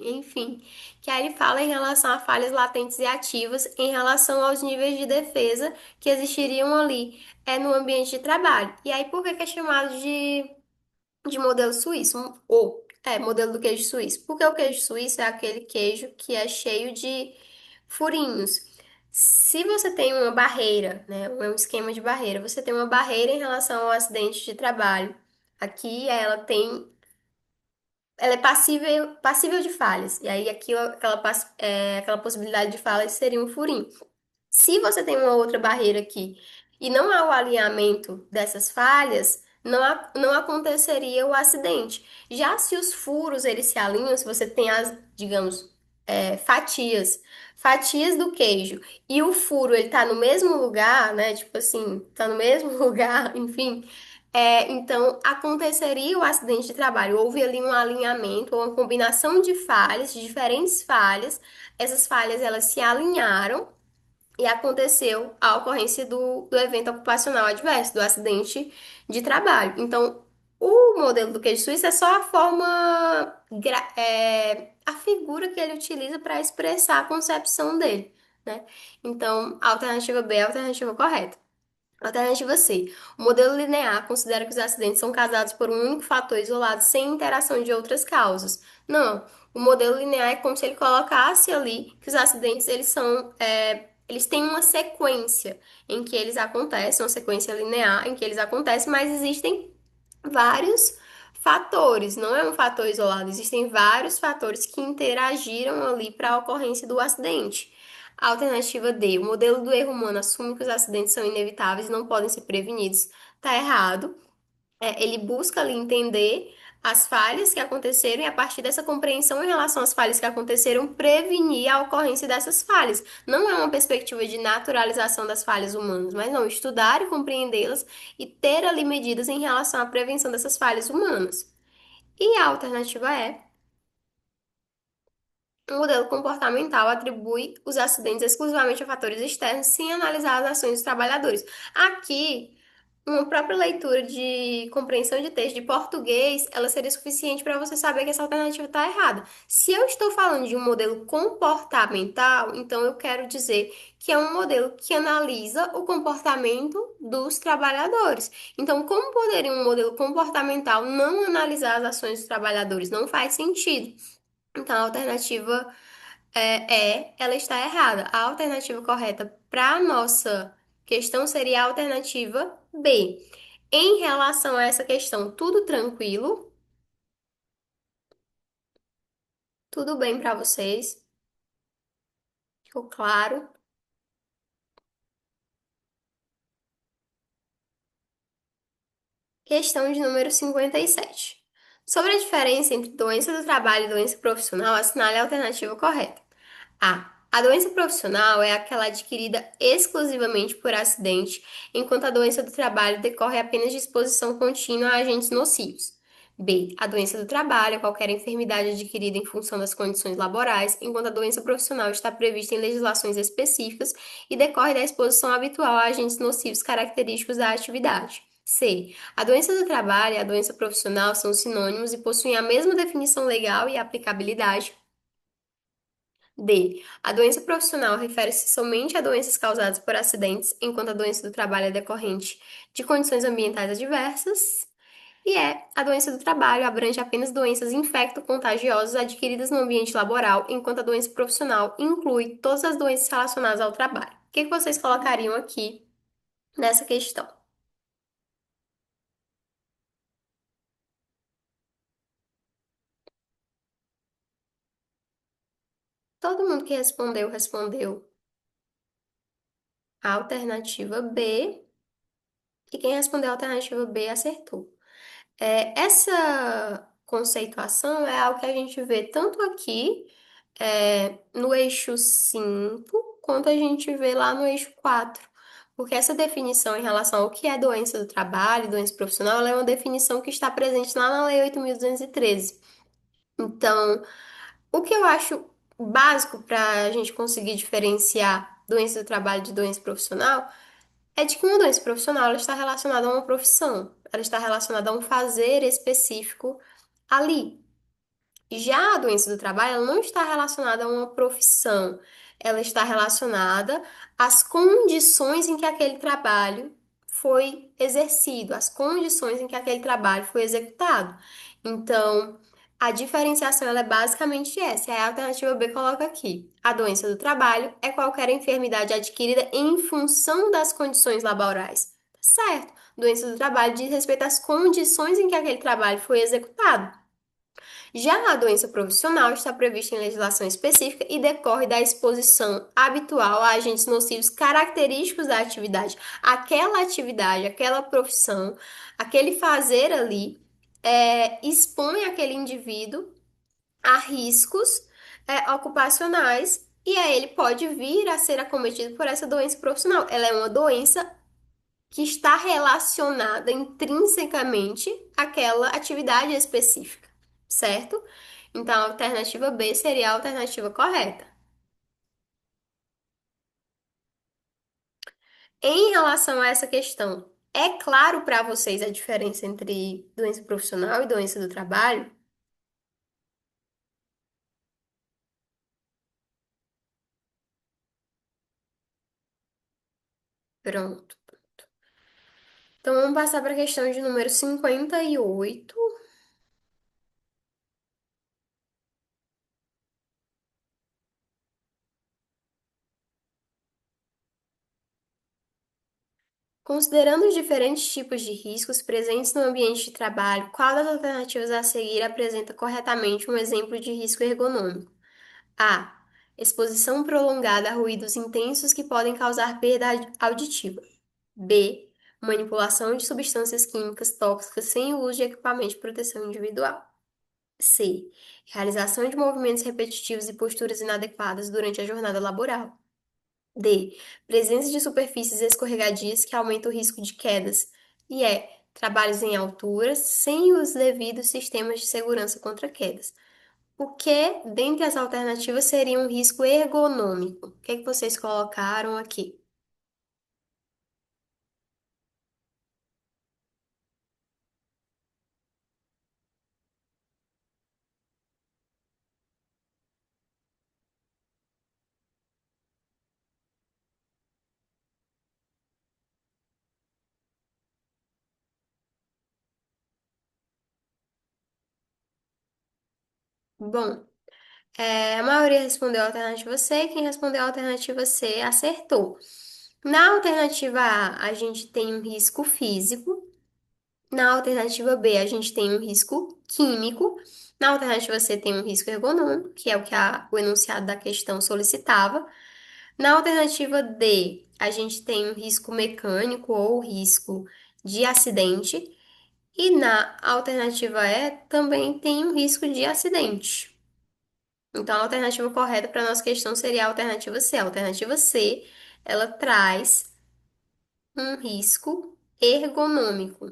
Speaker 1: enfim, que aí ele fala em relação a falhas latentes e ativas em relação aos níveis de defesa que existiriam ali, no ambiente de trabalho. E aí, por que que é chamado de modelo suíço? Modelo do queijo suíço. Porque o queijo suíço é aquele queijo que é cheio de furinhos. Se você tem uma barreira, né, um esquema de barreira, você tem uma barreira em relação ao acidente de trabalho. Aqui ela é passível de falhas. E aí aquela possibilidade de falhas seria um furinho. Se você tem uma outra barreira aqui e não há o alinhamento dessas falhas, não aconteceria o acidente. Já se os furos eles se alinham, se você tem as, digamos, fatias do queijo e o furo ele tá no mesmo lugar, né? Tipo assim, tá no mesmo lugar, enfim. Então aconteceria o acidente de trabalho. Houve ali um alinhamento, uma combinação de falhas, de diferentes falhas. Essas falhas elas se alinharam e aconteceu a ocorrência do evento ocupacional adverso, do acidente de trabalho. Então, o modelo do queijo suíço é só a a figura que ele utiliza para expressar a concepção dele, né? Então, a alternativa B é a alternativa correta. Alternativa C. O modelo linear considera que os acidentes são causados por um único fator isolado sem interação de outras causas. Não. O modelo linear é como se ele colocasse ali que os acidentes eles têm uma sequência em que eles acontecem, uma sequência linear em que eles acontecem, mas existem vários fatores, não é um fator isolado, existem vários fatores que interagiram ali para a ocorrência do acidente. A alternativa D, o modelo do erro humano assume que os acidentes são inevitáveis e não podem ser prevenidos. Tá errado. Ele busca ali entender as falhas que aconteceram e, a partir dessa compreensão em relação às falhas que aconteceram, prevenir a ocorrência dessas falhas. Não é uma perspectiva de naturalização das falhas humanas, mas não, estudar e compreendê-las e ter ali medidas em relação à prevenção dessas falhas humanas. E a alternativa é o modelo comportamental atribui os acidentes exclusivamente a fatores externos, sem analisar as ações dos trabalhadores. Aqui, uma própria leitura de compreensão de texto de português, ela seria suficiente para você saber que essa alternativa está errada. Se eu estou falando de um modelo comportamental, então eu quero dizer que é um modelo que analisa o comportamento dos trabalhadores. Então, como poderia um modelo comportamental não analisar as ações dos trabalhadores? Não faz sentido. Então, a alternativa ela está errada. A alternativa correta para a nossa questão seria a alternativa B. Em relação a essa questão, tudo tranquilo? Tudo bem para vocês? Ficou claro? Questão de número 57. Sobre a diferença entre doença do trabalho e doença profissional, assinale a alternativa correta. A. A doença profissional é aquela adquirida exclusivamente por acidente, enquanto a doença do trabalho decorre apenas de exposição contínua a agentes nocivos. B. A doença do trabalho é qualquer enfermidade adquirida em função das condições laborais, enquanto a doença profissional está prevista em legislações específicas e decorre da exposição habitual a agentes nocivos característicos da atividade. C. A doença do trabalho e a doença profissional são sinônimos e possuem a mesma definição legal e aplicabilidade. D. A doença profissional refere-se somente a doenças causadas por acidentes, enquanto a doença do trabalho é decorrente de condições ambientais adversas. E a doença do trabalho abrange apenas doenças infecto-contagiosas adquiridas no ambiente laboral, enquanto a doença profissional inclui todas as doenças relacionadas ao trabalho. O que que vocês colocariam aqui nessa questão? Todo mundo que respondeu, respondeu a alternativa B, e quem respondeu a alternativa B acertou. Essa conceituação é algo que a gente vê tanto aqui, no eixo 5 quanto a gente vê lá no eixo 4. Porque essa definição em relação ao que é doença do trabalho, doença profissional, ela é uma definição que está presente lá na Lei 8.213. Então, o que eu acho básico para a gente conseguir diferenciar doença do trabalho de doença profissional é de que uma doença profissional ela está relacionada a uma profissão, ela está relacionada a um fazer específico ali. Já a doença do trabalho, ela não está relacionada a uma profissão, ela está relacionada às condições em que aquele trabalho foi exercido, às condições em que aquele trabalho foi executado. Então, a diferenciação ela é basicamente essa. A alternativa B coloca aqui. A doença do trabalho é qualquer enfermidade adquirida em função das condições laborais. Tá certo? Doença do trabalho diz respeito às condições em que aquele trabalho foi executado. Já a doença profissional está prevista em legislação específica e decorre da exposição habitual a agentes nocivos característicos da atividade, aquela profissão, aquele fazer ali, expõe aquele indivíduo a riscos, ocupacionais. E aí ele pode vir a ser acometido por essa doença profissional. Ela é uma doença que está relacionada intrinsecamente àquela atividade específica, certo? Então, a alternativa B seria a alternativa correta. Em relação a essa questão, é claro para vocês a diferença entre doença profissional e doença do trabalho? Pronto. Então, vamos passar para a questão de número 58. Considerando os diferentes tipos de riscos presentes no ambiente de trabalho, qual das alternativas a seguir apresenta corretamente um exemplo de risco ergonômico? A. Exposição prolongada a ruídos intensos que podem causar perda auditiva. B. Manipulação de substâncias químicas tóxicas sem o uso de equipamento de proteção individual. C. Realização de movimentos repetitivos e posturas inadequadas durante a jornada laboral. D. Presença de superfícies escorregadias que aumenta o risco de quedas. E E. Trabalhos em alturas sem os devidos sistemas de segurança contra quedas. O que, dentre as alternativas, seria um risco ergonômico? O que é que vocês colocaram aqui? Bom, a maioria respondeu a alternativa C, quem respondeu a alternativa C acertou. Na alternativa A, a gente tem um risco físico. Na alternativa B, a gente tem um risco químico. Na alternativa C, tem um risco ergonômico, que é o que o enunciado da questão solicitava. Na alternativa D, a gente tem um risco mecânico ou risco de acidente. E na alternativa E, também tem um risco de acidente. Então, a alternativa correta para a nossa questão seria a alternativa C. A alternativa C, ela traz um risco ergonômico.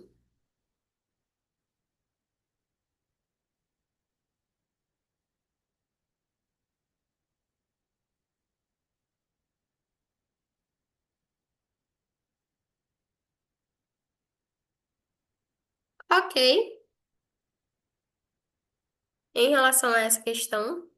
Speaker 1: Ok, em relação a essa questão,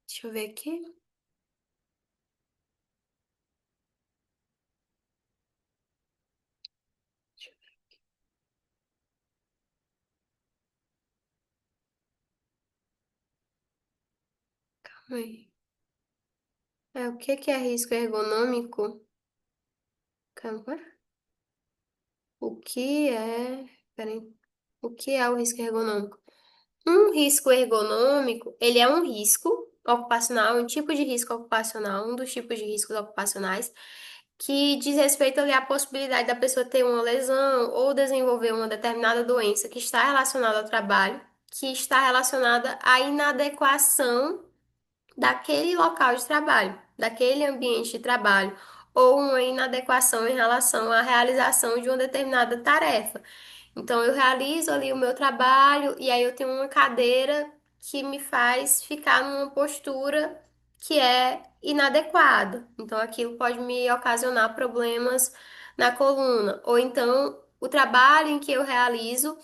Speaker 1: deixa eu ver aqui. Calma aí. O que que é risco ergonômico? Calma. O que é. Peraí. O que é o risco ergonômico? Um risco ergonômico, ele é um risco ocupacional, um tipo de risco ocupacional, um dos tipos de riscos ocupacionais, que diz respeito ali à possibilidade da pessoa ter uma lesão ou desenvolver uma determinada doença que está relacionada ao trabalho, que está relacionada à inadequação daquele local de trabalho, daquele ambiente de trabalho, ou uma inadequação em relação à realização de uma determinada tarefa. Então, eu realizo ali o meu trabalho e aí eu tenho uma cadeira que me faz ficar numa postura que é inadequada. Então, aquilo pode me ocasionar problemas na coluna. Ou então, o trabalho em que eu realizo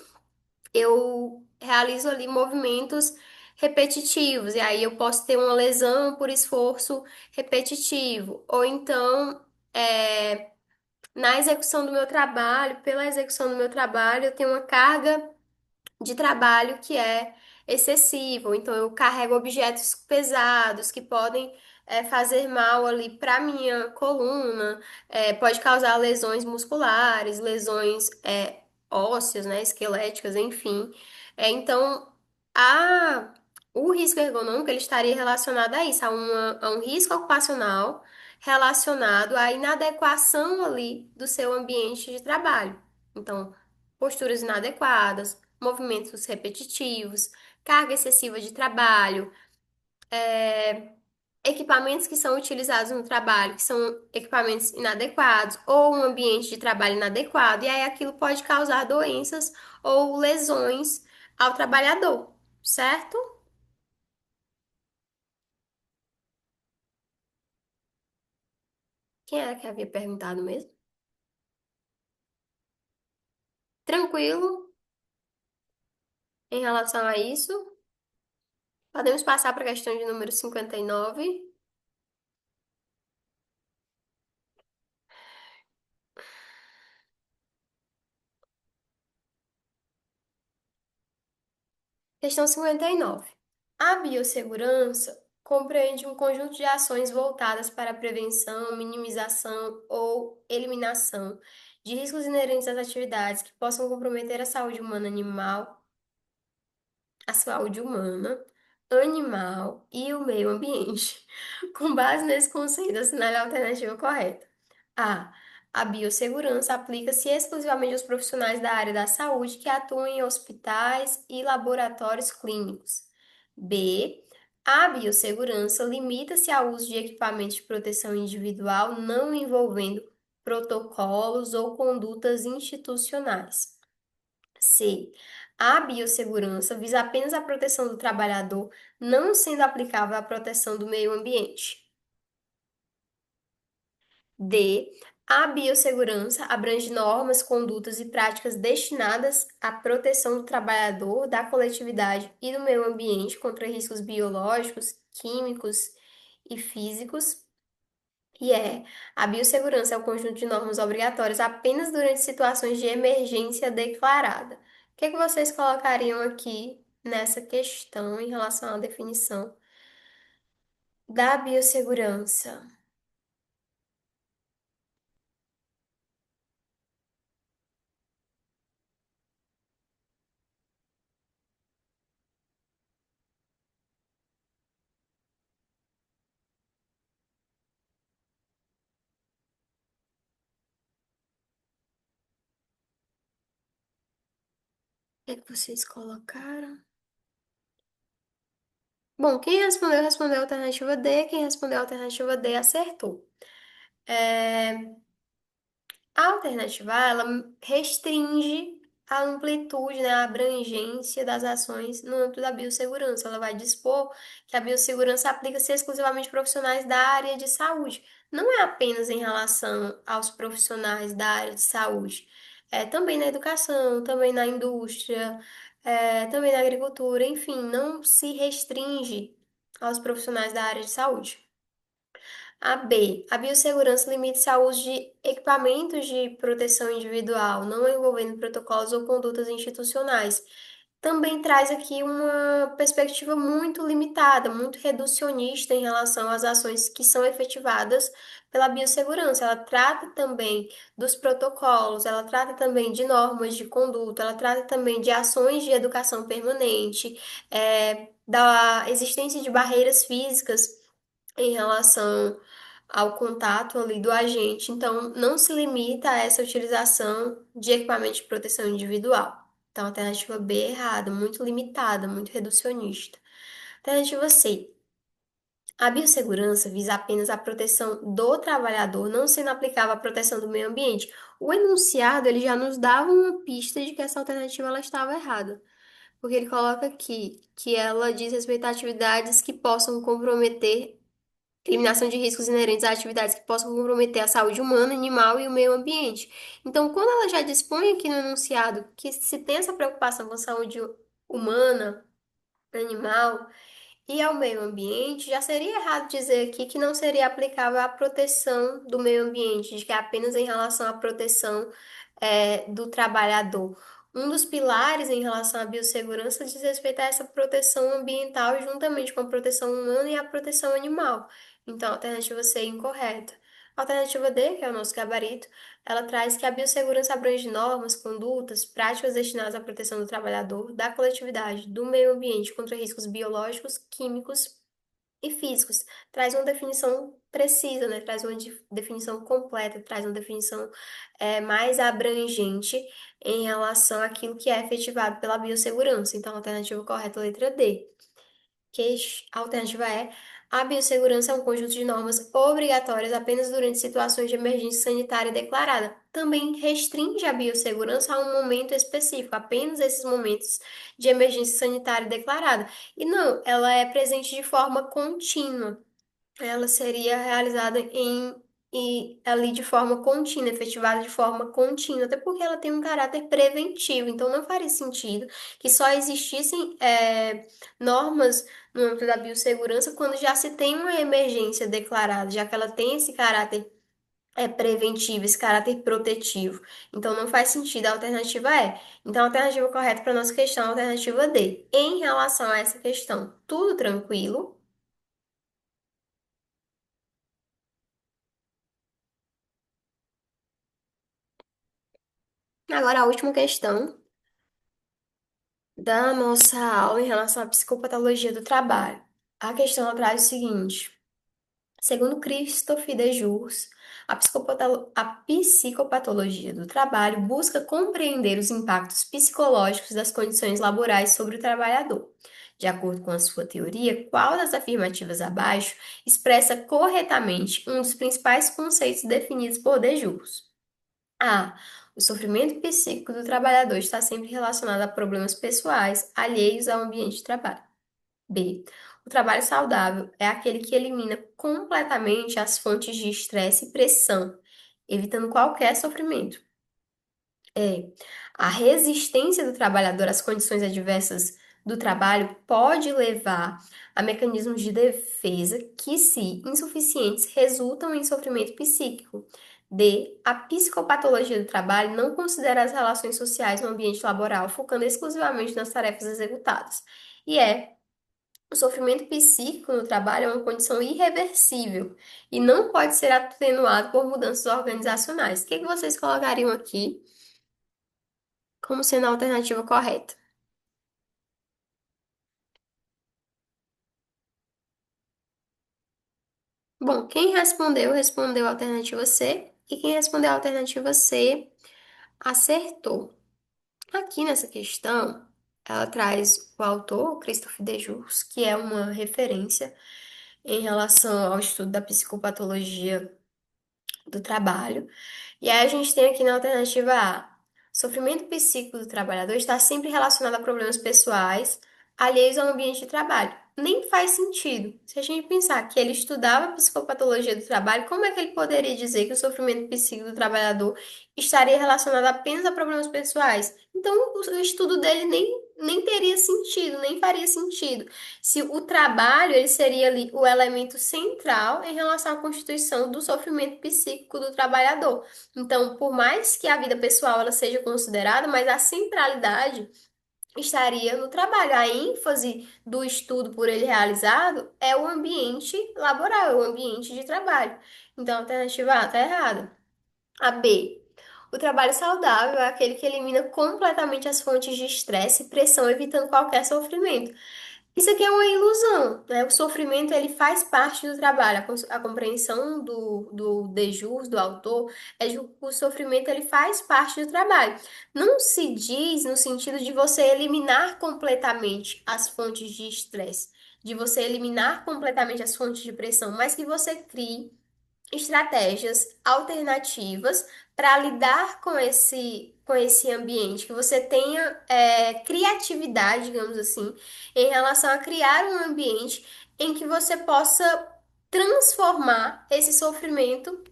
Speaker 1: ali movimentos repetitivos, e aí eu posso ter uma lesão por esforço repetitivo. Ou então, na execução do meu trabalho, pela execução do meu trabalho, eu tenho uma carga de trabalho que é excessivo. Então, eu carrego objetos pesados que podem fazer mal ali para minha coluna, pode causar lesões musculares, lesões ósseas, né, esqueléticas, enfim. Então, a, o risco ergonômico ele estaria relacionado a isso, a um risco ocupacional relacionado à inadequação ali do seu ambiente de trabalho. Então, posturas inadequadas, movimentos repetitivos, carga excessiva de trabalho, equipamentos que são utilizados no trabalho, que são equipamentos inadequados, ou um ambiente de trabalho inadequado, e aí aquilo pode causar doenças ou lesões ao trabalhador, certo? Quem era que havia perguntado mesmo? Tranquilo, em relação a isso? Podemos passar para a questão de número 59. Questão 59. A biossegurança compreende um conjunto de ações voltadas para a prevenção, minimização ou eliminação de riscos inerentes às atividades que possam comprometer a saúde humana animal, a saúde humana, animal e o meio ambiente. Com base nesse conceito, assinale a alternativa correta. A. A biossegurança aplica-se exclusivamente aos profissionais da área da saúde que atuam em hospitais e laboratórios clínicos. B. A biossegurança limita-se ao uso de equipamentos de proteção individual não envolvendo protocolos ou condutas institucionais. C. A biossegurança visa apenas a proteção do trabalhador, não sendo aplicável à proteção do meio ambiente. D. A biossegurança abrange normas, condutas e práticas destinadas à proteção do trabalhador, da coletividade e do meio ambiente contra riscos biológicos, químicos e físicos. E a biossegurança é o conjunto de normas obrigatórias apenas durante situações de emergência declarada. O que é que vocês colocariam aqui nessa questão em relação à definição da biossegurança? O que é que vocês colocaram? Bom, quem respondeu a alternativa D. Quem respondeu a alternativa D acertou. É, A alternativa A, ela restringe a amplitude, né, a abrangência das ações no âmbito da biossegurança. Ela vai dispor que a biossegurança aplica-se exclusivamente a profissionais da área de saúde. Não é apenas em relação aos profissionais da área de saúde. É também na educação, também na indústria, também na agricultura, enfim, não se restringe aos profissionais da área de saúde. A B. A biossegurança limita-se ao uso de equipamentos de proteção individual, não envolvendo protocolos ou condutas institucionais. Também traz aqui uma perspectiva muito limitada, muito reducionista em relação às ações que são efetivadas pela biossegurança. Ela trata também dos protocolos, ela trata também de normas de conduta, ela trata também de ações de educação permanente, da existência de barreiras físicas em relação ao contato ali do agente. Então, não se limita a essa utilização de equipamento de proteção individual. Então, alternativa B é errada, muito limitada, muito reducionista. Alternativa C. A biossegurança visa apenas a proteção do trabalhador, não sendo aplicável à proteção do meio ambiente. O enunciado, ele já nos dava uma pista de que essa alternativa ela estava errada, porque ele coloca aqui que ela diz respeito a atividades que possam comprometer eliminação de riscos inerentes a atividades que possam comprometer a saúde humana, animal e o meio ambiente. Então, quando ela já dispõe aqui no enunciado que se tem essa preocupação com a saúde humana, animal e ao meio ambiente, já seria errado dizer aqui que não seria aplicável à proteção do meio ambiente, de que é apenas em relação à proteção, do trabalhador. Um dos pilares em relação à biossegurança diz respeito a essa proteção ambiental, juntamente com a proteção humana e a proteção animal. Então, a alternativa C é incorreta. A alternativa D, que é o nosso gabarito, ela traz que a biossegurança abrange normas, condutas, práticas destinadas à proteção do trabalhador, da coletividade, do meio ambiente contra riscos biológicos, químicos e físicos. Traz uma definição precisa, né? Traz uma definição completa, traz uma definição mais abrangente em relação àquilo que é efetivado pela biossegurança. Então, a alternativa correta é a letra D. A alternativa é: a biossegurança é um conjunto de normas obrigatórias apenas durante situações de emergência sanitária declarada. Também restringe a biossegurança a um momento específico, apenas esses momentos de emergência sanitária declarada. E não, ela é presente de forma contínua. Ela seria realizada em e ali de forma contínua, efetivada de forma contínua, até porque ela tem um caráter preventivo. Então, não faria sentido que só existissem normas no âmbito da biossegurança quando já se tem uma emergência declarada, já que ela tem esse caráter preventivo, esse caráter protetivo. Então, não faz sentido. A alternativa é. Então, a alternativa correta para a nossa questão é a alternativa D. Em relação a essa questão, tudo tranquilo? Agora, a última questão da nossa aula em relação à psicopatologia do trabalho. A questão ela traz o seguinte: segundo Christophe de Joux, a psicopatologia do trabalho busca compreender os impactos psicológicos das condições laborais sobre o trabalhador. De acordo com a sua teoria, qual das afirmativas abaixo expressa corretamente um dos principais conceitos definidos por de Joux? A. O sofrimento psíquico do trabalhador está sempre relacionado a problemas pessoais alheios ao ambiente de trabalho. B. O trabalho saudável é aquele que elimina completamente as fontes de estresse e pressão, evitando qualquer sofrimento. A resistência do trabalhador às condições adversas do trabalho pode levar a mecanismos de defesa que, se insuficientes, resultam em sofrimento psíquico. D. A psicopatologia do trabalho não considera as relações sociais no ambiente laboral, focando exclusivamente nas tarefas executadas. E o sofrimento psíquico no trabalho é uma condição irreversível e não pode ser atenuado por mudanças organizacionais. O que que vocês colocariam aqui como sendo a alternativa correta? Bom, quem respondeu, respondeu a alternativa C, e quem respondeu a alternativa C acertou. Aqui nessa questão, ela traz o autor, Christophe Dejous, que é uma referência em relação ao estudo da psicopatologia do trabalho. E aí a gente tem aqui na alternativa A: sofrimento psíquico do trabalhador está sempre relacionado a problemas pessoais alheios ao ambiente de trabalho. Nem faz sentido. Se a gente pensar que ele estudava psicopatologia do trabalho, como é que ele poderia dizer que o sofrimento psíquico do trabalhador estaria relacionado apenas a problemas pessoais? Então, o estudo dele nem teria sentido, nem faria sentido. Se o trabalho ele seria ali o elemento central em relação à constituição do sofrimento psíquico do trabalhador. Então, por mais que a vida pessoal ela seja considerada, mas a centralidade estaria no trabalho. A ênfase do estudo por ele realizado é o ambiente laboral, é o ambiente de trabalho. Então, a alternativa A está errada. A B. O trabalho saudável é aquele que elimina completamente as fontes de estresse e pressão, evitando qualquer sofrimento. Isso aqui é uma ilusão, né? O sofrimento, ele faz parte do trabalho. A compreensão do de Jus, do autor, é de que o sofrimento, ele faz parte do trabalho. Não se diz no sentido de você eliminar completamente as fontes de estresse, de você eliminar completamente as fontes de pressão, mas que você crie estratégias alternativas para lidar com esse ambiente, que você tenha criatividade, digamos assim, em relação a criar um ambiente em que você possa transformar esse sofrimento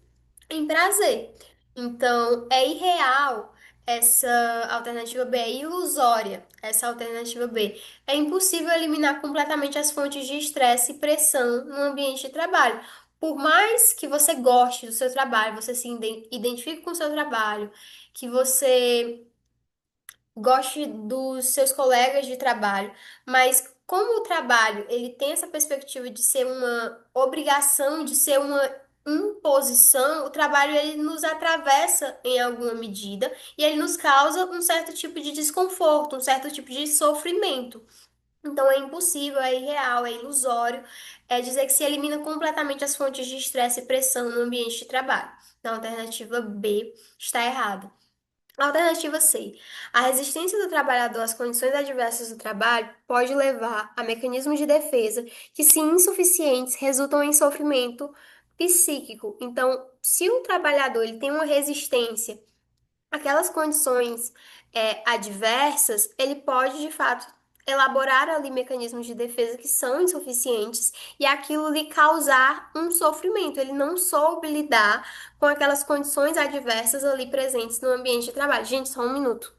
Speaker 1: em prazer. Então, é irreal essa alternativa B, é ilusória essa alternativa B. É impossível eliminar completamente as fontes de estresse e pressão no ambiente de trabalho. Por mais que você goste do seu trabalho, você se identifique com o seu trabalho, que você goste dos seus colegas de trabalho, mas como o trabalho ele tem essa perspectiva de ser uma obrigação, de ser uma imposição, o trabalho ele nos atravessa em alguma medida e ele nos causa um certo tipo de desconforto, um certo tipo de sofrimento. Então é impossível, é irreal, é ilusório, dizer que se elimina completamente as fontes de estresse e pressão no ambiente de trabalho. Então, a alternativa B está errada. Alternativa C. A resistência do trabalhador às condições adversas do trabalho pode levar a mecanismos de defesa que, se insuficientes, resultam em sofrimento psíquico. Então, se o trabalhador ele tem uma resistência àquelas condições adversas, ele pode, de fato, elaborar ali mecanismos de defesa que são insuficientes e aquilo lhe causar um sofrimento. Ele não soube lidar com aquelas condições adversas ali presentes no ambiente de trabalho. Gente, só um minuto.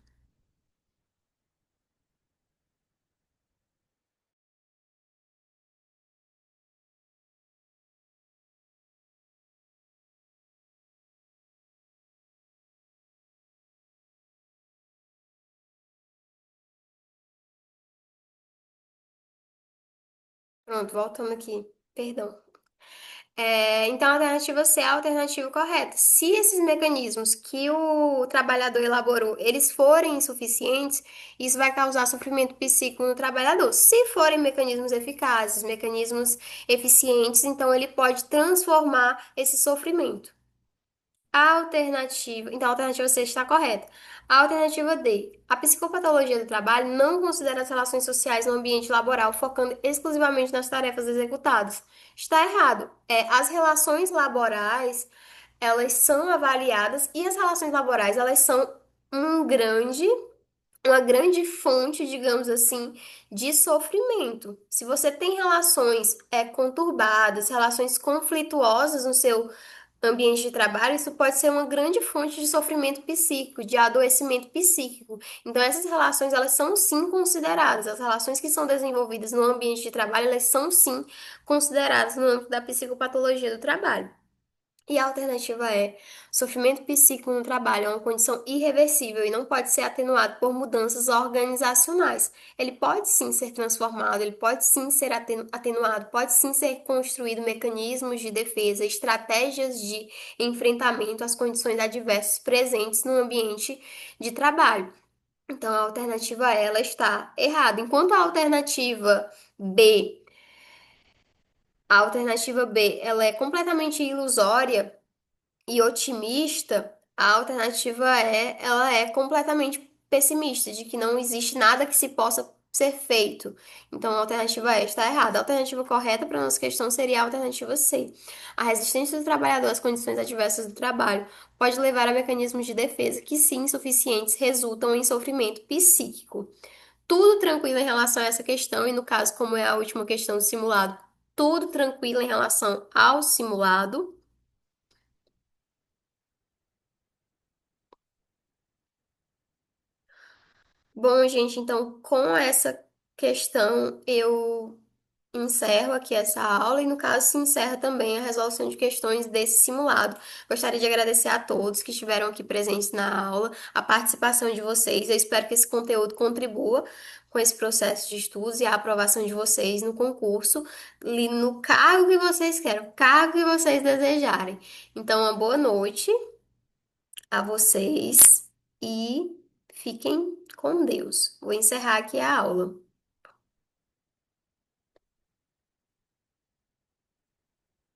Speaker 1: Pronto, voltando aqui. Perdão. Então, a alternativa C é a alternativa correta. Se esses mecanismos que o trabalhador elaborou, eles forem insuficientes, isso vai causar sofrimento psíquico no trabalhador. Se forem mecanismos eficazes, mecanismos eficientes, então ele pode transformar esse sofrimento. A alternativa, então a alternativa C está correta. A alternativa D, a psicopatologia do trabalho não considera as relações sociais no ambiente laboral, focando exclusivamente nas tarefas executadas. Está errado. As relações laborais, elas são avaliadas e as relações laborais, elas são um grande uma grande fonte, digamos assim, de sofrimento. Se você tem relações conturbadas, relações conflituosas no seu ambiente de trabalho, isso pode ser uma grande fonte de sofrimento psíquico, de adoecimento psíquico. Então, essas relações, elas são sim consideradas. As relações que são desenvolvidas no ambiente de trabalho, elas são sim consideradas no âmbito da psicopatologia do trabalho. E a alternativa é: sofrimento psíquico no trabalho é uma condição irreversível e não pode ser atenuado por mudanças organizacionais. Ele pode sim ser transformado, ele pode sim ser atenuado, pode sim ser construído mecanismos de defesa, estratégias de enfrentamento às condições adversas presentes no ambiente de trabalho. Então, a alternativa ela está errada. Enquanto B, a alternativa B, ela é completamente ilusória e otimista, a alternativa ela é completamente pessimista, de que não existe nada que se possa ser feito. Então, a alternativa E está errada. A alternativa correta para a nossa questão seria a alternativa C. A resistência do trabalhador às condições adversas do trabalho pode levar a mecanismos de defesa que, se insuficientes, resultam em sofrimento psíquico. Tudo tranquilo em relação a essa questão, e no caso, como é a última questão do simulado, tudo tranquilo em relação ao simulado. Bom, gente, então com essa questão eu encerro aqui essa aula e no caso se encerra também a resolução de questões desse simulado. Gostaria de agradecer a todos que estiveram aqui presentes na aula, a participação de vocês. Eu espero que esse conteúdo contribua com esse processo de estudos e a aprovação de vocês no concurso, no cargo que vocês querem, o cargo que vocês desejarem. Então, uma boa noite a vocês e fiquem com Deus. Vou encerrar aqui a aula.